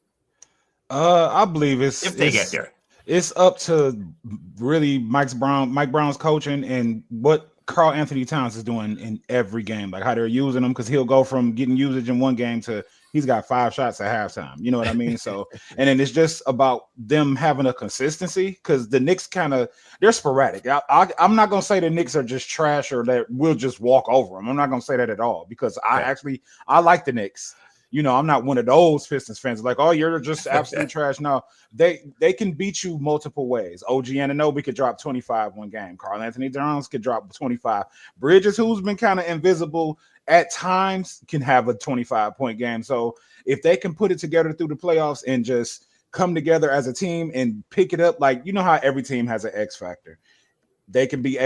I believe if they get there. It's up to really Mike Brown's coaching and what Karl Anthony Towns is doing in every game, like how they're using him, because he'll go from getting usage in one game to he's got 5 shots at halftime. You know what I mean? So, and then it's just about them having a consistency because the Knicks they're sporadic. I'm not going to say the Knicks are just trash or that we'll just walk over them. I'm not going to say that at all because I like the Knicks. You know, I'm not one of those Pistons fans like, oh, you're just absolute trash. No, they can beat you multiple ways. OG Anunoby could drop 25 one game. Karl Anthony Towns could drop 25. Bridges, who's been kind of invisible at times, can have a 25-point game. So if they can put it together through the playoffs and just come together as a team and pick it up, like, you know how every team has an X factor. They can be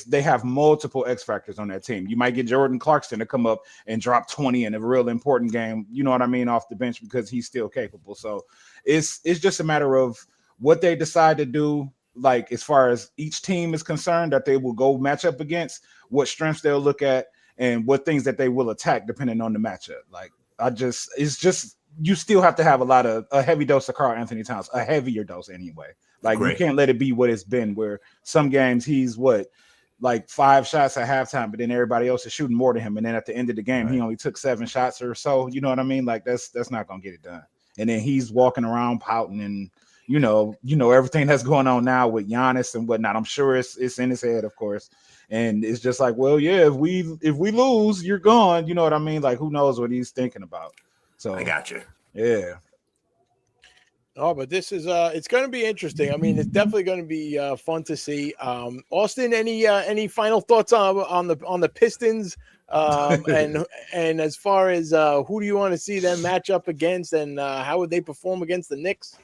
they have multiple X factors on that team. You might get Jordan Clarkson to come up and drop 20 in a real important game, you know what I mean, off the bench because he's still capable. So it's just a matter of what they decide to do, like as far as each team is concerned, that they will go match up against, what strengths they'll look at, and what things that they will attack depending on the matchup. Like you still have to have a heavy dose of Karl Anthony Towns, a heavier dose anyway. Like you can't let it be what it's been, where some games he's like 5 shots at halftime, but then everybody else is shooting more than him. And then at the end of the game, he only took 7 shots or so. You know what I mean? Like that's not going to get it done. And then he's walking around pouting and, you know, everything that's going on now with Giannis and whatnot. I'm sure it's in his head, of course. And it's just like, well, yeah, if we lose, you're gone. You know what I mean? Like, who knows what he's thinking about? So I got you. Yeah. Oh, but this is it's going to be interesting. I mean, it's definitely going to be fun to see. Austin, any final thoughts on the Pistons? And as far as who do you want to see them match up against, and how would they perform against the Knicks?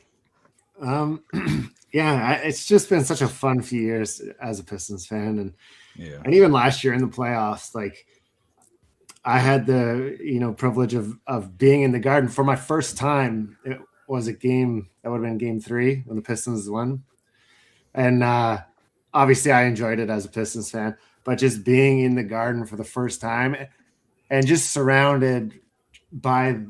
Yeah, it's just been such a fun few years as a Pistons fan, and even last year in the playoffs, like I had the privilege of being in the Garden for my first time. It was a game that would have been Game 3 when the Pistons won, and obviously I enjoyed it as a Pistons fan. But just being in the Garden for the first time and just surrounded by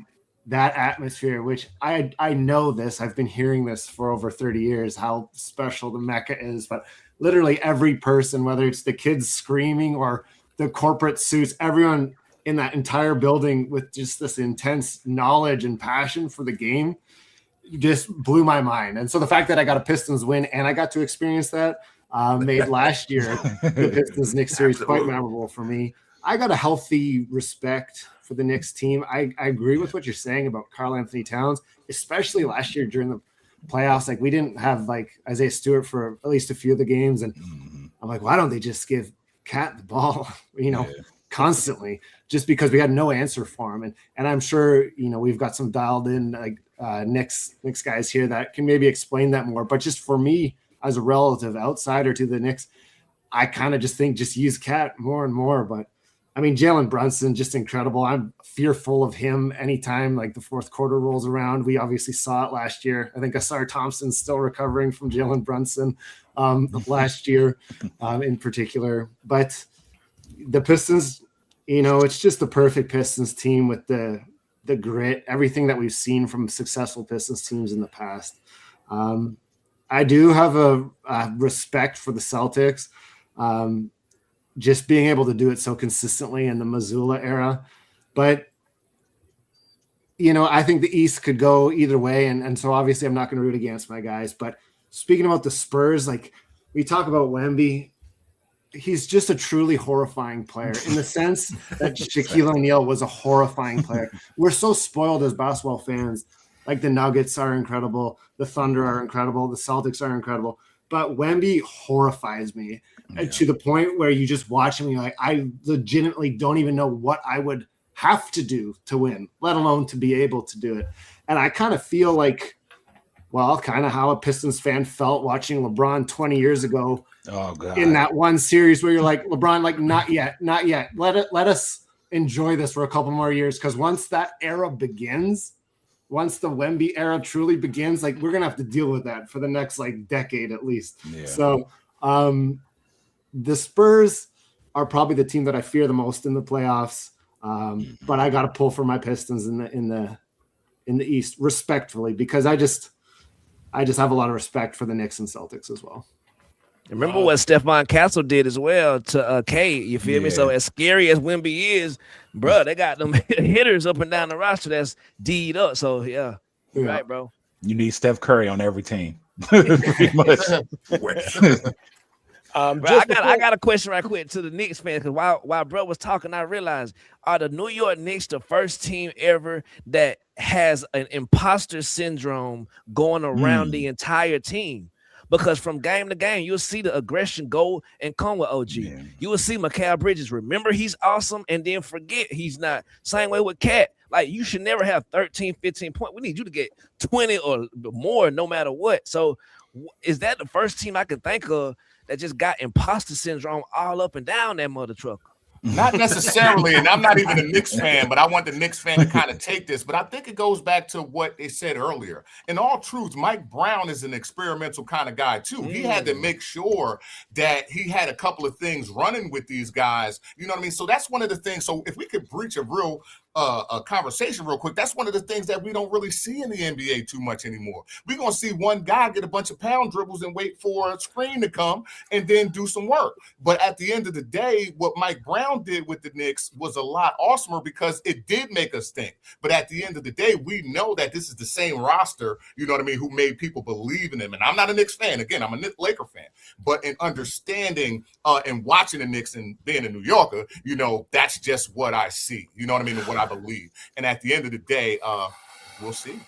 that atmosphere, which I know this, I've been hearing this for over 30 years, how special the Mecca is, but literally every person, whether it's the kids screaming or the corporate suits, everyone in that entire building with just this intense knowledge and passion for the game just blew my mind. And so the fact that I got a Pistons win and I got to experience that made last year the Pistons Knicks series quite memorable for me. I got a healthy respect for the Knicks team. I agree with what you're saying about Karl Anthony Towns, especially last year during the playoffs. Like, we didn't have like Isaiah Stewart for at least a few of the games, and I'm like, why don't they just give Cat the ball, constantly? Just because we had no answer for him, and I'm sure we've got some dialed in like Knicks guys here that can maybe explain that more. But just for me as a relative outsider to the Knicks, I kind of just think just use Cat more and more. But I mean, Jalen Brunson, just incredible. I'm fearful of him anytime like the fourth quarter rolls around. We obviously saw it last year. I think Asar Thompson's still recovering from Jalen Brunson last year in particular. But the Pistons, it's just the perfect Pistons team with the grit, everything that we've seen from successful Pistons teams in the past. I do have a respect for the Celtics. Just being able to do it so consistently in the Missoula era. But, I think the East could go either way. And so obviously I'm not going to root against my guys. But speaking about the Spurs, like we talk about Wemby, he's just a truly horrifying player in the sense that Shaquille O'Neal was a horrifying player. We're so spoiled as basketball fans. Like the Nuggets are incredible. The Thunder are incredible. The Celtics are incredible. But Wemby horrifies me to the point where you just watch him and you're like, I legitimately don't even know what I would have to do to win, let alone to be able to do it. And I kind of feel like, well, kind of how a Pistons fan felt watching LeBron 20 years ago in that one series where you're like, LeBron, like, not yet. Let us enjoy this for a couple more years. Because once that era begins, once the Wemby era truly begins, like, we're going to have to deal with that for the next like decade at least. Yeah. So the Spurs are probably the team that I fear the most in the playoffs. But I got to pull for my Pistons in the East respectfully, because I just have a lot of respect for the Knicks and Celtics as well. Remember what Stephon Castle did as well to K, you feel me? So as scary as Wemby is, bro, they got them hitters up and down the roster that's D'd up. So yeah, right, bro. You need Steph Curry on every team. Pretty much. I got a question right quick to the Knicks fans, because while bro was talking, I realized, are the New York Knicks the first team ever that has an imposter syndrome going around the entire team? Because from game to game, you'll see the aggression go and come with OG. Yeah. You will see Mikal Bridges remember he's awesome and then forget he's not. Same way with Cat. Like, you should never have 13, 15 points. We need you to get 20 or more no matter what. So is that the first team I can think of that just got imposter syndrome all up and down that mother trucker? Not necessarily, and I'm not even a Knicks fan, but I want the Knicks fan to kind of take this. But I think it goes back to what they said earlier. In all truth, Mike Brown is an experimental kind of guy, too. He had to make sure that he had a couple of things running with these guys. You know what I mean? So that's one of the things. So if we could breach a real a conversation real quick. That's one of the things that we don't really see in the NBA too much anymore. We're going to see one guy get a bunch of pound dribbles and wait for a screen to come and then do some work. But at the end of the day, what Mike Brown did with the Knicks was a lot awesomer because it did make us think. But at the end of the day, we know that this is the same roster, you know what I mean, who made people believe in them. And I'm not a Knicks fan. Again, I'm a Laker fan. But in understanding and watching the Knicks and being a New Yorker, you know, that's just what I see. You know what I mean? And what I believe. And at the end of the day, we'll see.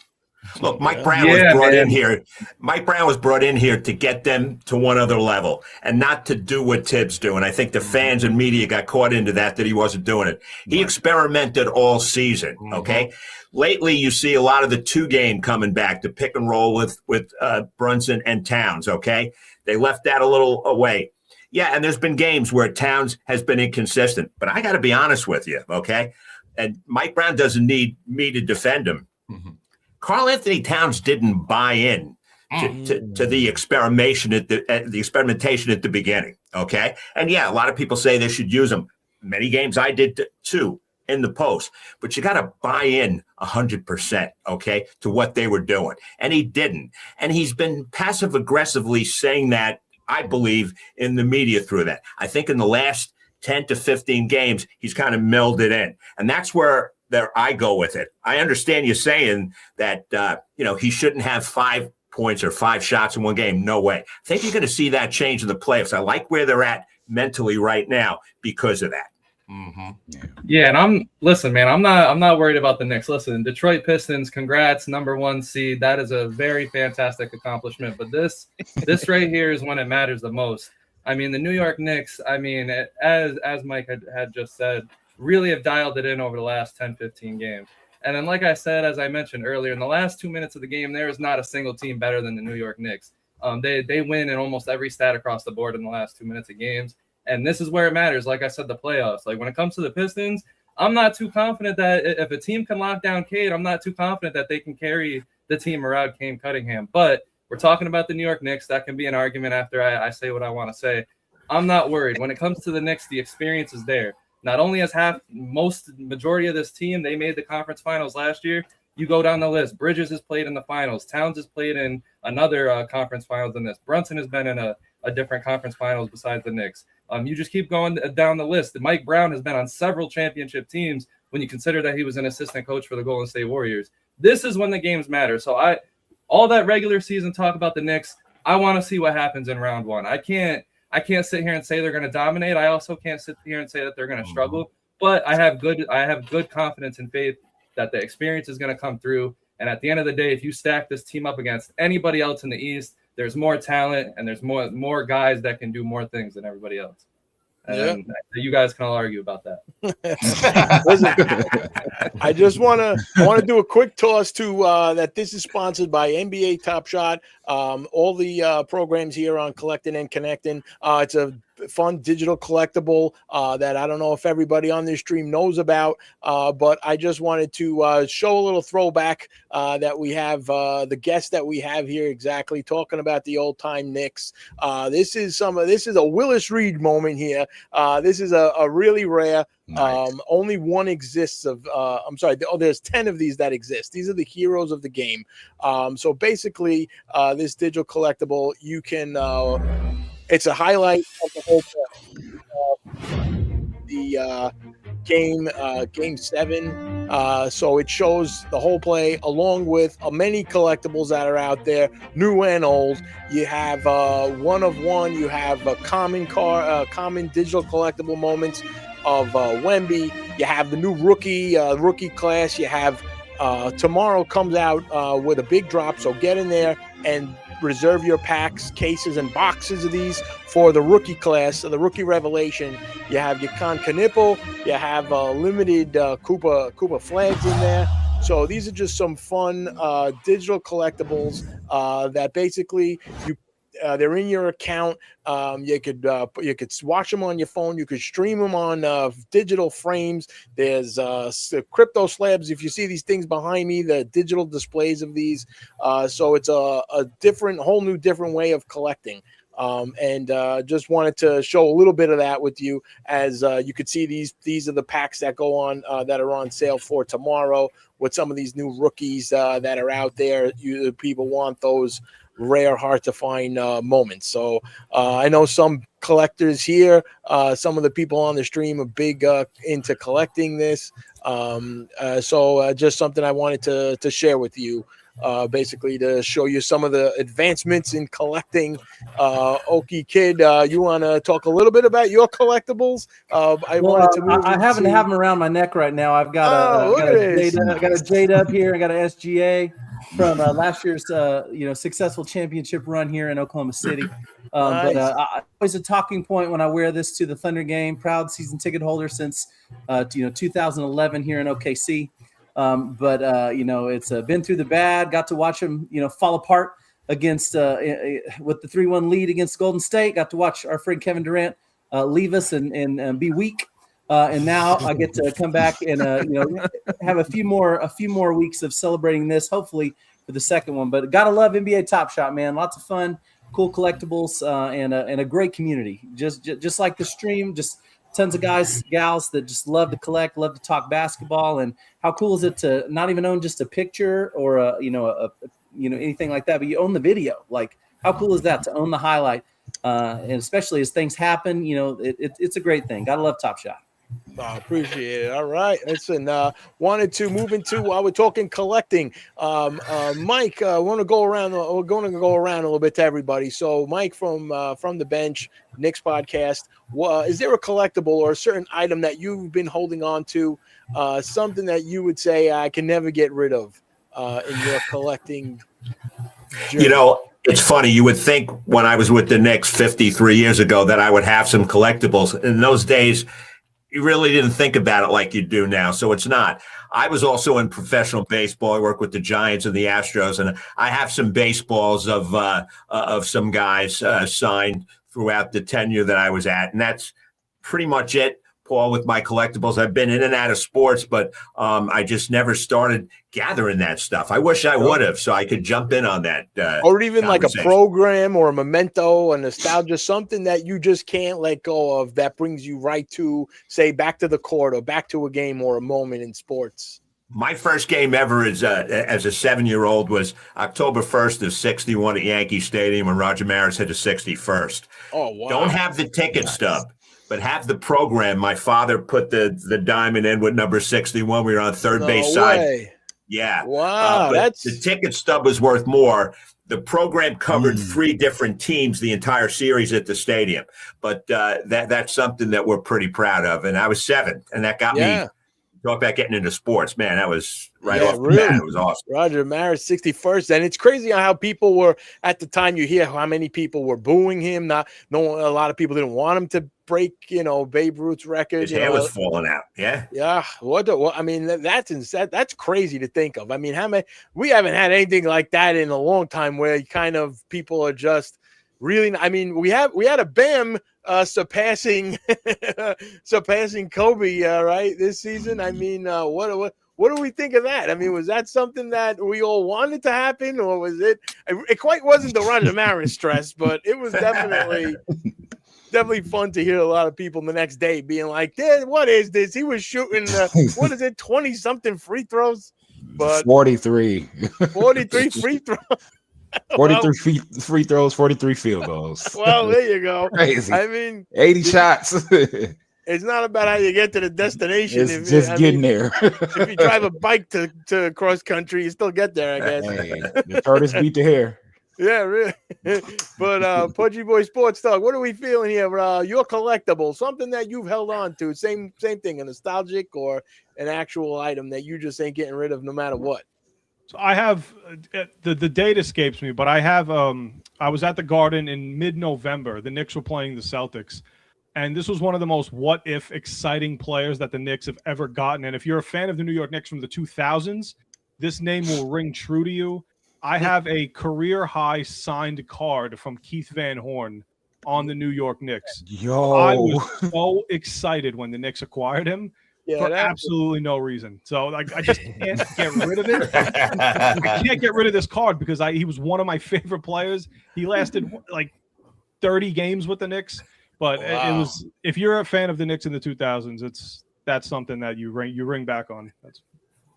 Look, Mike Brown was brought in here. Mike Brown was brought in here to get them to one other level and not to do what Tibbs do. And I think the fans and media got caught into that he wasn't doing it. He experimented all season, okay? Lately, you see a lot of the 2-game coming back, the pick and roll with Brunson and Towns, okay? They left that a little away. Yeah, and there's been games where Towns has been inconsistent. But I got to be honest with you, okay? And Mike Brown doesn't need me to defend him. Karl Anthony Towns didn't buy in to the experimentation at the beginning. Okay, and yeah, a lot of people say they should use him. Many games I did too in the post, but you got to buy in 100%. Okay, to what they were doing, and he didn't. And he's been passive aggressively saying that, I believe, in the media through that. I think in the last 10 to 15 games, he's kind of melded in. And that's where I go with it. I understand you saying that, he shouldn't have 5 points or 5 shots in one game. No way. I think you're going to see that change in the playoffs. I like where they're at mentally right now because of that. Yeah, and I'm not worried about the Knicks. Listen, Detroit Pistons, congrats, #1 seed. That is a very fantastic accomplishment. But this right here is when it matters the most. I mean, the New York Knicks, I mean, as Mike had just said, really have dialed it in over the last 10, 15 games. And then, like I said, as I mentioned earlier, in the last 2 minutes of the game, there is not a single team better than the New York Knicks. They win in almost every stat across the board in the last 2 minutes of games. And this is where it matters. Like I said, the playoffs. Like when it comes to the Pistons, I'm not too confident that if a team can lock down Cade, I'm not too confident that they can carry the team around Cade Cunningham. But we're talking about the New York Knicks. That can be an argument after I say what I want to say. I'm not worried. When it comes to the Knicks, the experience is there. Not only has majority of this team, they made the conference finals last year. You go down the list. Bridges has played in the finals. Towns has played in another conference finals than this. Brunson has been in a different conference finals besides the Knicks. You just keep going down the list. Mike Brown has been on several championship teams when you consider that he was an assistant coach for the Golden State Warriors. This is when the games matter. So all that regular season talk about the Knicks, I want to see what happens in round 1. I can't sit here and say they're going to dominate. I also can't sit here and say that they're going to struggle. But I have good confidence and faith that the experience is going to come through. And at the end of the day, if you stack this team up against anybody else in the East, there's more talent and there's more guys that can do more things than everybody else. And you guys can all argue about that. Listen, I just want to do a quick toss to that this is sponsored by NBA Top Shot. All the programs here on Collecting and Connecting. It's a fun digital collectible that I don't know if everybody on this stream knows about, but I just wanted to show a little throwback that we have the guest that we have here exactly talking about the old time Knicks. This is a Willis Reed moment here. This is a really rare. Nice. Only one exists of. There's 10 of these that exist. These are the heroes of the game. So basically, this digital collectible, you can. It's a highlight of the whole play. Game 7. So it shows the whole play along with many collectibles that are out there, new and old. You have one of one. You have common digital collectible moments of Wemby. You have the new rookie class. You have tomorrow comes out with a big drop. So get in there and reserve your packs, cases, and boxes of these for the rookie class, the rookie revelation. You have your Knipple, you have limited Koopa flags in there. So these are just some fun digital collectibles that basically they're in your account. You could watch them on your phone. You could stream them on digital frames. There's crypto slabs. If you see these things behind me, the digital displays of these. So it's a whole new different way of collecting. And just wanted to show a little bit of that with you. As you could see, these are the packs that go on that are on sale for tomorrow with some of these new rookies that are out there. People want those rare, hard to find moments. So I know some collectors here, some of the people on the stream are big into collecting this. So just something I wanted to share with you, basically to show you some of the advancements in collecting. Okie Kid, you want to talk a little bit about your collectibles? I happen to have them around my neck right now. I've got a J-Dub here. I got an SGA from last year's successful championship run here in Oklahoma City. But always a talking point when I wear this to the Thunder game. Proud season ticket holder since 2011 here in OKC. But it's been through the bad. Got to watch them fall apart against with the 3-1 lead against Golden State. Got to watch our friend Kevin Durant leave us and be weak. And now I get to come back and have a few more weeks of celebrating this, hopefully for the second one. But gotta love NBA Top Shot, man. Lots of fun, cool collectibles, and a great community. Just like the stream, just tons of guys, gals that just love to collect, love to talk basketball. And how cool is it to not even own just a picture or anything like that, but you own the video. Like, how cool is that to own the highlight? And especially as things happen, it's a great thing. Gotta love Top Shot. I appreciate it. All right. Listen, wanted to move into while we're talking collecting. Mike, want to go around. We're going to go around a little bit to everybody. So, Mike from the bench, Knicks podcast. Is there a collectible or a certain item that you've been holding on to? Something that you would say I can never get rid of in your collecting journey? It's funny. You would think when I was with the Knicks 53 years ago that I would have some collectibles. In those days, you really didn't think about it like you do now, so it's not. I was also in professional baseball. I work with the Giants and the Astros, and I have some baseballs of some guys signed throughout the tenure that I was at, and that's pretty much it, Paul, with my collectibles. I've been in and out of sports, but I just never started gathering that stuff. I wish I would have, so I could jump in on that. Or even like a program or a memento, a nostalgia, something that you just can't let go of that brings you right to, say, back to the court or back to a game or a moment in sports. My first game ever as a 7-year-old was October 1st of 61 at Yankee Stadium when Roger Maris hit a 61st. Oh, wow. Don't have the ticket stub, but have the program. My father put the diamond in with number 61. We were on third base side. Yeah. Wow. But the ticket stub was worth more. The program covered 3 different teams the entire series at the stadium. But that's something that we're pretty proud of. And I was 7, and that got me. Talk about getting into sports, man. That was right off the bat. It was awesome. Roger Maris, 61st. And it's crazy how people were, at the time, you hear how many people were booing him. A lot of people didn't want him to break, Babe Ruth's record. His hair was falling out. Yeah. Yeah. That's crazy to think of. I mean, we haven't had anything like that in a long time where kind of people are just really, I mean, we had a Bam surpassing Kobe, right, this season. I mean, what do we think of that? I mean, was that something that we all wanted to happen, or was it quite wasn't the Roger Maris stress, but it was definitely fun to hear a lot of people the next day being like, what is this? He was shooting 20 something free throws, but 43 free throws. 43 free throws, 43 field goals. Well, there you go. Crazy. I mean, 80 shots. It's not about how you get to the destination. It's getting there. If you drive a bike to cross country, you still get there, I guess. Hey, the tortoise beat the hare. Yeah, really. But Pudgy Boy Sports Talk, what are we feeling here? Your collectible, something that you've held on to, same thing, a nostalgic or an actual item that you just ain't getting rid of no matter what. So I have the date escapes me, but I have I was at the Garden in mid-November. The Knicks were playing the Celtics, and this was one of the most what-if exciting players that the Knicks have ever gotten. And if you're a fan of the New York Knicks from the 2000s, this name will ring true to you. I have a career-high signed card from Keith Van Horn on the New York Knicks. Yo, I was so excited when the Knicks acquired him. For absolutely no reason. So I just can't get rid of it. I can't get rid of this card because he was one of my favorite players. He lasted like 30 games with the Knicks, but it was, if you're a fan of the Knicks in the 2000s, that's something that you ring back on.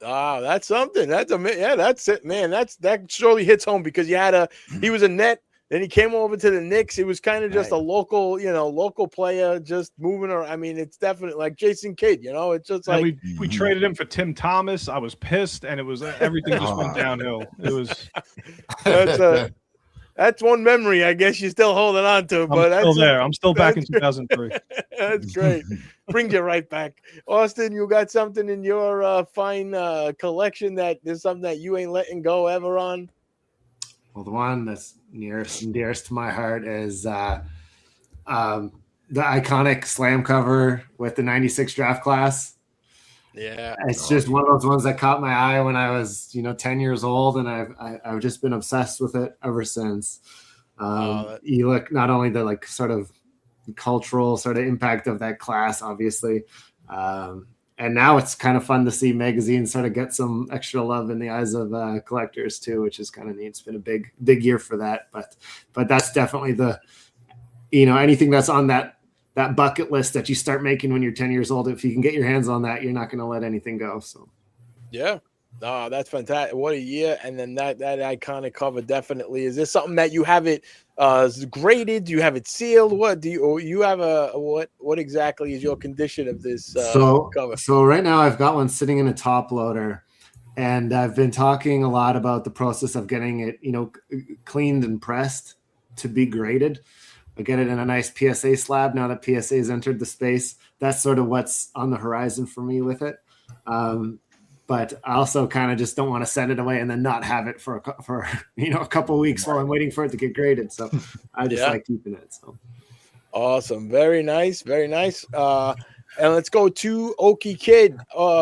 That's something. That's it, man. That surely hits home because he was a net. Then he came over to the Knicks. It was kind of just a local player just moving around. I mean, it's definitely like Jason Kidd, it's just like we traded him for Tim Thomas. I was pissed, and it was everything just went downhill. It was that's one memory I guess you're still holding on to. But I'm still there. I'm still back in 2003. That's great. Brings you right back. Austin, you got something in your fine collection that there's something that you ain't letting go ever on? Well, the one that's nearest and dearest to my heart is the iconic slam cover with the 96 draft class. Yeah. It's just one of those ones that caught my eye when I was, 10 years old, and I've just been obsessed with it ever since. You look not only the like sort of cultural sort of impact of that class, obviously, and now it's kind of fun to see magazines sort of get some extra love in the eyes of collectors too, which is kind of neat. It's been a big year for that, but that's definitely the, anything that's on that bucket list that you start making when you're 10 years old. If you can get your hands on that, you're not going to let anything go. So, yeah. Oh, that's fantastic. What a year. And then that iconic cover definitely. Is this something that you have it graded? Do you have it sealed? What do you have what exactly is your condition of this cover? So right now I've got one sitting in a top loader, and I've been talking a lot about the process of getting it, cleaned and pressed to be graded. I get it in a nice PSA slab now that PSA has entered the space. That's sort of what's on the horizon for me with it. But I also kind of just don't want to send it away and then not have it for a couple of weeks while I'm waiting for it to get graded. So I just like keeping it. So awesome, very nice, very nice. And let's go to Okie Kid.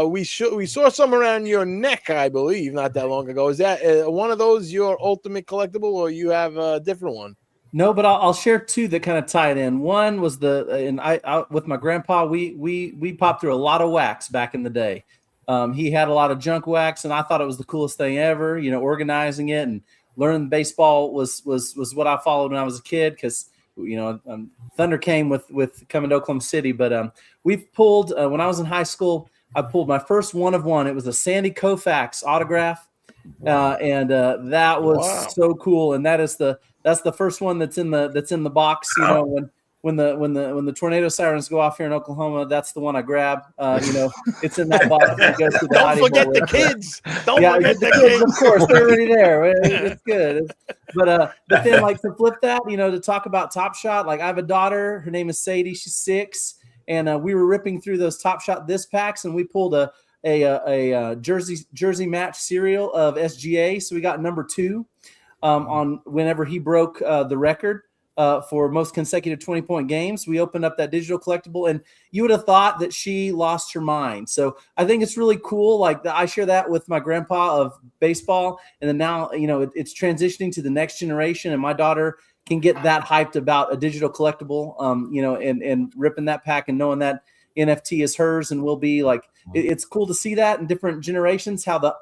We saw some around your neck, I believe, not that long ago. Is that one of those your ultimate collectible, or you have a different one? No, but I'll share two that kind of tie it in. One was I with my grandpa, we popped through a lot of wax back in the day. He had a lot of junk wax, and I thought it was the coolest thing ever. Organizing it and learning baseball was what I followed when I was a kid because Thunder came with coming to Oklahoma City. But we've pulled when I was in high school, I pulled my first one of one. It was a Sandy Koufax autograph, and that was so cool. And that's the first one that's in the box. When the tornado sirens go off here in Oklahoma, that's the one I grab. It's in that box. Don't forget the kids. Don't forget the kids. Of course, they're already there. It's good. But then like to flip that, to talk about Top Shot. Like I have a daughter. Her name is Sadie. She's 6, and we were ripping through those Top Shot disc packs, and we pulled a jersey match serial of SGA. So we got number 2 on whenever he broke the record. For most consecutive 20-point games. We opened up that digital collectible, and you would have thought that she lost her mind. So I think it's really cool. Like I share that with my grandpa of baseball, and then now, it's transitioning to the next generation, and my daughter can get that hyped about a digital collectible, and ripping that pack and knowing that NFT is hers and will be like, it's cool to see that in different generations, how the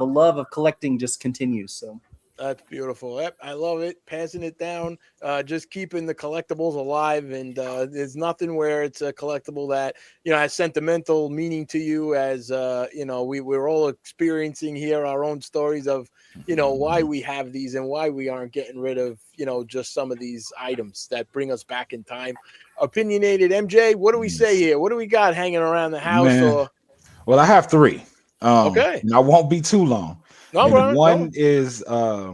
love of collecting just continues. So. That's beautiful. Yep, I love it. Passing it down, just keeping the collectibles alive. And there's nothing where it's a collectible that, has sentimental meaning to you as, we're all experiencing here our own stories of, why we have these and why we aren't getting rid of, just some of these items that bring us back in time. Opinionated MJ, what do we say here? What do we got hanging around the house? Well, I have 3. Okay. And I won't be too long. One is I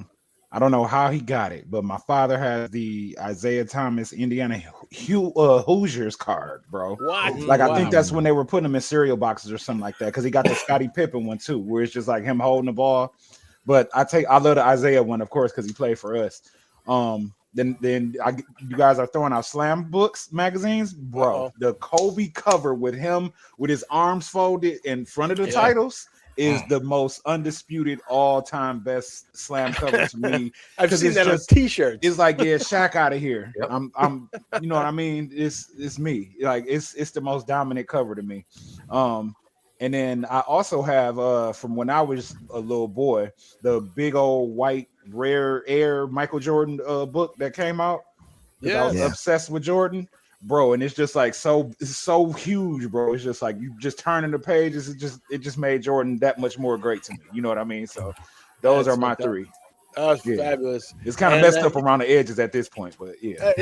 don't know how he got it, but my father has the Isaiah Thomas Indiana Hoosiers card, bro. What? Like I think that's when they were putting them in cereal boxes or something like that, because he got the Scottie Pippen one too, where it's just like him holding the ball. But I love the Isaiah one, of course, because he played for us. Then you guys are throwing out Slam Books magazines, bro. The Kobe cover with him with his arms folded in front of the titles is the most undisputed all-time best slam cover to me. I've seen that on T-shirts. It's like, Shaq out of here. Yep. I'm you know what I mean? It's me. Like it's the most dominant cover to me. And then I also have from when I was a little boy, the big old white rare air Michael Jordan book that came out. because I was obsessed with Jordan, bro. And it's just like it's so huge, bro. It's just like you just turning the pages. It just made Jordan that much more great to me. You know what I mean? So those are my three. That's fabulous. It's kind of messed up around the edges at this point, but yeah.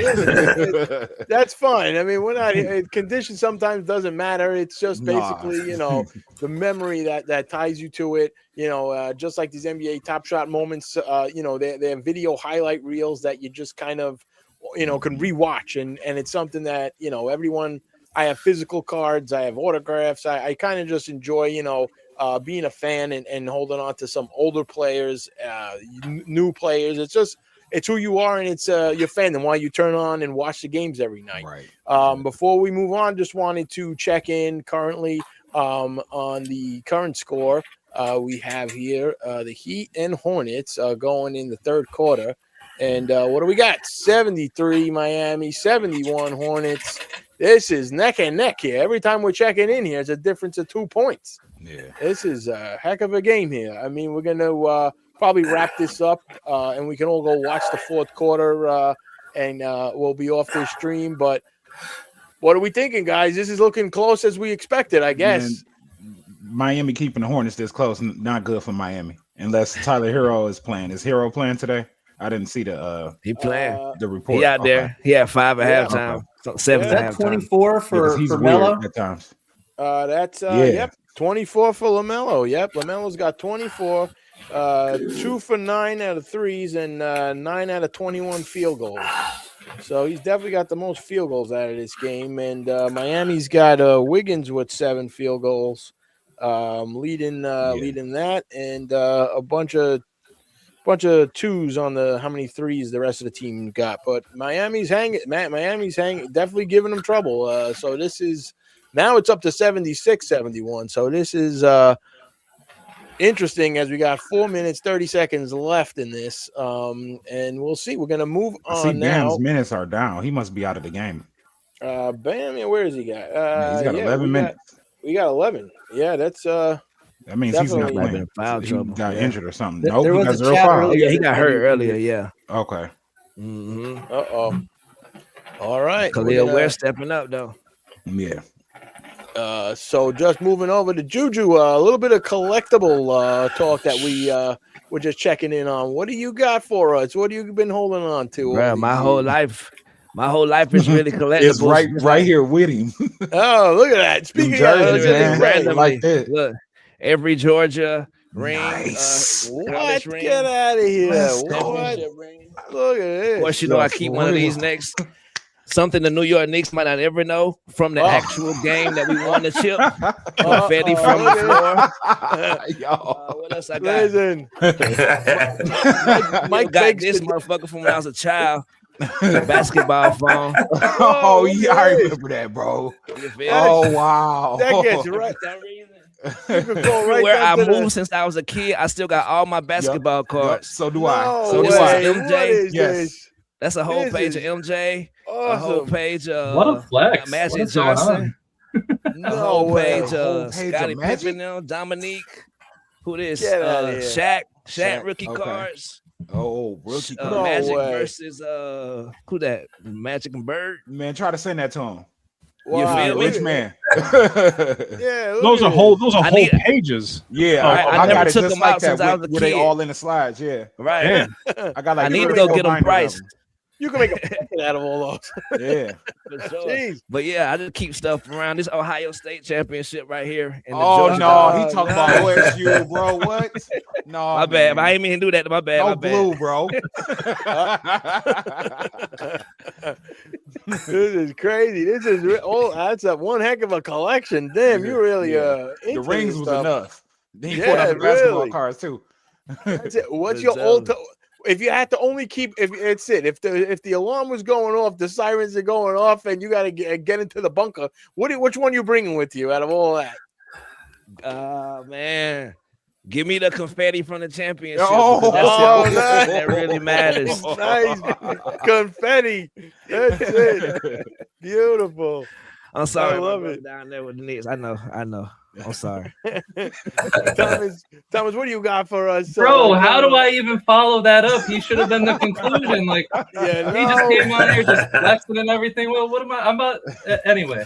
That's fine. I mean, we're not condition sometimes doesn't matter. It's just basically, the memory that ties you to it. Just like these NBA Top Shot moments, they have video highlight reels that you just kind of, can rewatch. And it's something that, everyone, I have physical cards, I have autographs. I kind of just enjoy, being a fan and holding on to some older players, new players. It's who you are, and it's your fandom, why you turn on and watch the games every night. Right. Before we move on, just wanted to check in currently on the current score. We have here the Heat and Hornets going in the third quarter. And what do we got? 73 Miami, 71 Hornets. This is neck and neck here. Every time we're checking in here, it's a difference of 2 points. Yeah. This is a heck of a game here. I mean, we're going to probably wrap this up, and we can all go watch the fourth quarter, and we'll be off this stream. But what are we thinking, guys? This is looking close as we expected, I guess. Man, Miami keeping the Hornets this close, not good for Miami, unless Tyler Hero is playing. Is Hero playing today? I didn't see he playing the report. He out there. He had 5 at halftime. Okay. 7 at halftime. 24 for Melo at times. That's yep, 24 for LaMelo. Yep, LaMelo's got 24, 2 for 9 out of threes, and 9 out of 21 field goals. So he's definitely got the most field goals out of this game. And Miami's got Wiggins with 7 field goals, leading that, and a bunch of twos on the how many threes the rest of the team got. But Miami's hanging, definitely giving them trouble. So this is now it's up to 76-71. So this is interesting as we got 4 minutes 30 seconds left in this. And we'll see. We're gonna move on now. Bam's minutes are down. He must be out of the game. Bam, where is he got? He's got 11 minutes. We got 11. Yeah, that's that means definitely. He's not playing. Foul trouble. He got injured or something. No, there he was got a 0 chat foul. earlier. Yeah, he got hurt earlier. Yeah. Okay. Mm-hmm. All right. Khalil Ware stepping up though. Yeah. So just moving over to Juju, a little bit of collectible talk that we're just checking in on. What do you got for us? What have you been holding on to? Bro, my whole life is really collectible. It's right here with him. Oh, look at that! Speaking Jerseys, of randomly, like that. Look, every Georgia ring. Nice. What? Get out of here! What? Look at this. Of course, I keep one of these next. Something the New York Knicks might not ever know from the actual game that we won the chip. Confetti from the floor. What else I got? Listen, Mike got this motherfucker from when I was a child. The basketball phone. Oh yeah, I remember that, bro. Oh wow. That gets you right. You can go right where I down to moved since I was a kid, I still got all my basketball cards. So do I. So this way. is MJ. What is Yes. this? That's a whole This page of is MJ. Awesome. A whole page of What a flex. Magic What is going Johnson. A No whole way. page A whole of page Scottie of Magic? Pippen, them, Dominique. Who this? Get outta here. Shaq rookie Okay. cards. Oh, rookie. No Magic way. versus who that? Magic and Bird. Man, try to send that to him. Wow, feel me? Rich man. Yeah, look Those at are this. whole need- pages. Yeah, I I never got it took just them like out since that. I was a Where they kid. all in the slides. Yeah, Right. Damn. I got like. I need to 3 go or 4 get them binders of priced. You can make a profit out of all those. Yeah. For sure. Jeez. But yeah, I just keep stuff around this Ohio State championship right here. In the Oh Georgia no, Bowl. he talking about OSU, bro. What? No, My bad. man. I ain't mean to do that. My bad. No My bad. blue, bro. This is crazy. This is that's a one heck of a collection. Damn, you really Yeah. The into rings this was stuff. enough. Then he Yeah, pulled out the basketball really. cards too. That's it. What's Good your job. old? If you had to only keep, if the alarm was going off, the sirens are going off, and you got to get into the bunker. Which one you bringing with you out of all that? Man. Give me the confetti from the championship. Oh, because that's the only nice. thing that really matters. Nice confetti. That's it. Beautiful. I'm sorry. I love it. Down there with the Knicks. I know. I'm sorry. Thomas, what do you got for us? Bro, how do I even follow that up? He should have been the conclusion. Like, he just came on here just flexing and everything. Well, what am I? I'm about anyway.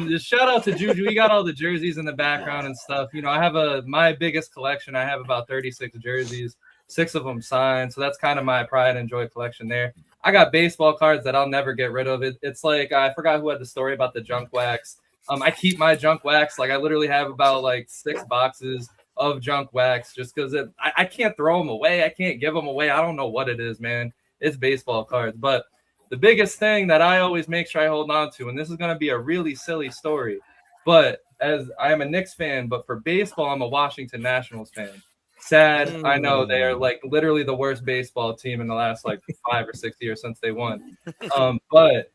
Just shout out to Juju. He got all the jerseys in the background and stuff. You know, I have my biggest collection. I have about 36 jerseys, 6 of them signed. So that's kind of my pride and joy collection there. I got baseball cards that I'll never get rid of. It's like, I forgot who had the story about the junk wax. I keep my junk wax. Like, I literally have about like 6 boxes of junk wax just because I can't throw them away. I can't give them away. I don't know what it is, man. It's baseball cards. But the biggest thing that I always make sure I hold on to, and this is going to be a really silly story, but as I am a Knicks fan, but for baseball, I'm a Washington Nationals fan. Sad. I know they are like literally the worst baseball team in the last like 5 or 6 years since they won. But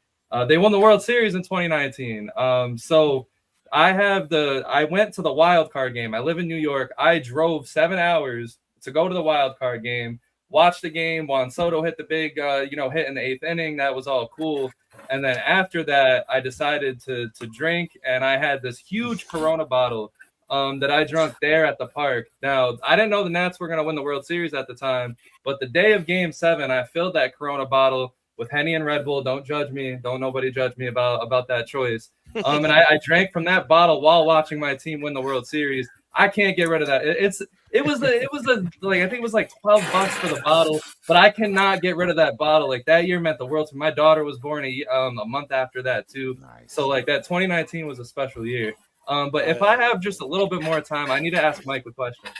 they won the World Series in 2019. So I went to the wild card game. I live in New York. I drove 7 hours to go to the wild card game, watch the game. Juan Soto hit the big, hit in the 8th inning. That was all cool. And then after that, I decided to drink, and I had this huge Corona bottle that I drank there at the park. Now, I didn't know the Nats were going to win the World Series at the time, but the day of Game 7, I filled that Corona bottle with Henny and Red Bull. Don't judge me. Don't nobody judge me about that choice. And I drank from that bottle while watching my team win the World Series. I can't get rid of that. It was I think it was like $12 for the bottle, but I cannot get rid of that bottle. Like, that year meant the world to me. My daughter was born a month after that too. Nice. So like that 2019 was a special year. But if I have just a little bit more time, I need to ask Mike a question.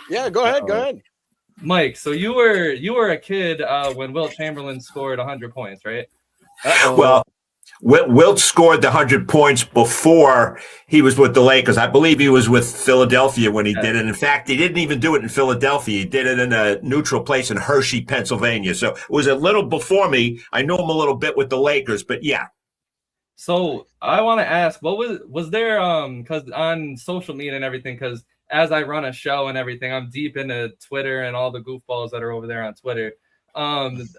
Yeah, go ahead. Mike, so you were a kid when Wilt Chamberlain scored 100 points, right? Well, Wilt scored the 100 points before he was with the Lakers. I believe he was with Philadelphia when he did it. In fact, he didn't even do it in Philadelphia. He did it in a neutral place in Hershey, Pennsylvania. So it was a little before me. I know him a little bit with the Lakers, but yeah. So I want to ask, what was there, because on social media and everything, because as I run a show and everything, I'm deep into Twitter and all the goofballs that are over there on Twitter.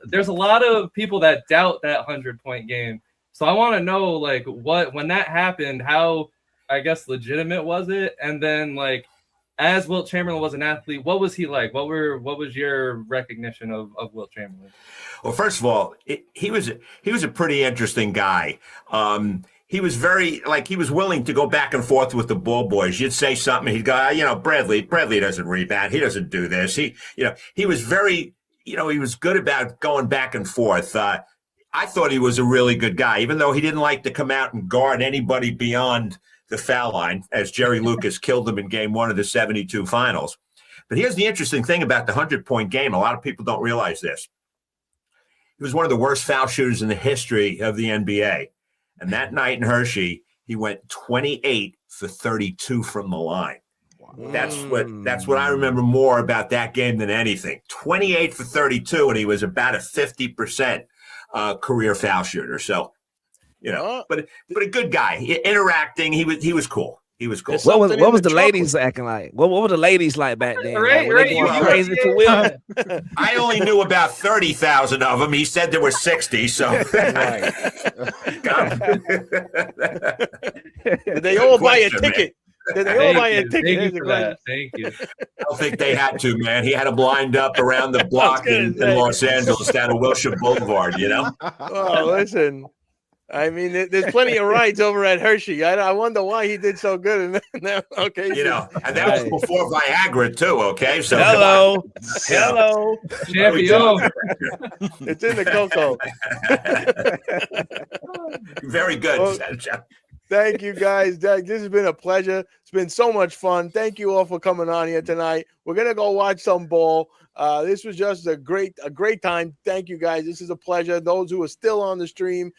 There's a lot of people that doubt that 100-point game. So I want to know, like, when that happened, how, I guess, legitimate was it? And then, like, as Wilt Chamberlain was an athlete, what was he like? What was your recognition of Wilt Chamberlain? Well, first of all, he was a pretty interesting guy. He was he was willing to go back and forth with the ball boys. You'd say something, he'd go, Bradley doesn't rebound. He doesn't do this. He was very, he was good about going back and forth. I thought he was a really good guy, even though he didn't like to come out and guard anybody beyond the foul line, as Jerry Lucas killed him in Game 1 of the 72 finals. But here's the interesting thing about the 100-point game. A lot of people don't realize this. He was one of the worst foul shooters in the history of the NBA. And that night in Hershey, he went 28 for 32 from the line. Wow. That's what I remember more about that game than anything. 28 for 32, and he was about a 50% career foul shooter. So, but a good guy. Interacting, he was cool. He was cool. What was the ladies acting like? What were the ladies like back then? Right. You crazy for Will? I only knew about 30,000 of them. He said there were 60. So did they all buy a ticket? Did they all buy a ticket? Thank you for that. Thank you. I don't think they had to, man. He had them lined up around the block in Los Angeles down to Wilshire Boulevard, Oh, listen. I mean, there's plenty of rides over at Hershey. I wonder why he did so good. Okay, and that was before Viagra too. Okay, so hello, champion. It's in the cocoa. Very good. Well, thank you, guys. This has been a pleasure. It's been so much fun. Thank you all for coming on here tonight. We're gonna go watch some ball. This was just a great time. Thank you, guys. This is a pleasure. Those who are still on the stream,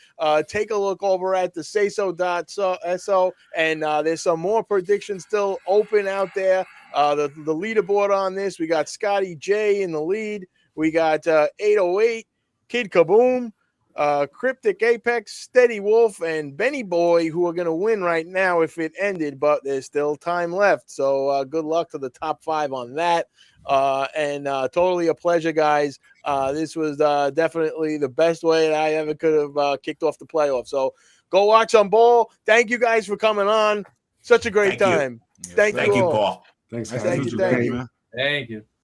take a look over at the sayso.so, and there's some more predictions still open out there. The leaderboard on this, we got Scotty J in the lead. We got 808, Kid Kaboom, Cryptic Apex, Steady Wolf, and Benny Boy, who are going to win right now if it ended, but there's still time left. So good luck to the top 5 on that. And totally a pleasure, guys. This was definitely the best way that I ever could have kicked off the playoffs. So Go watch some ball. Thank you guys for coming on. Such a great Thank you. time. Thank you Thank you, all. Paul. Thanks, Thank guys. you. Thank you. Thank you.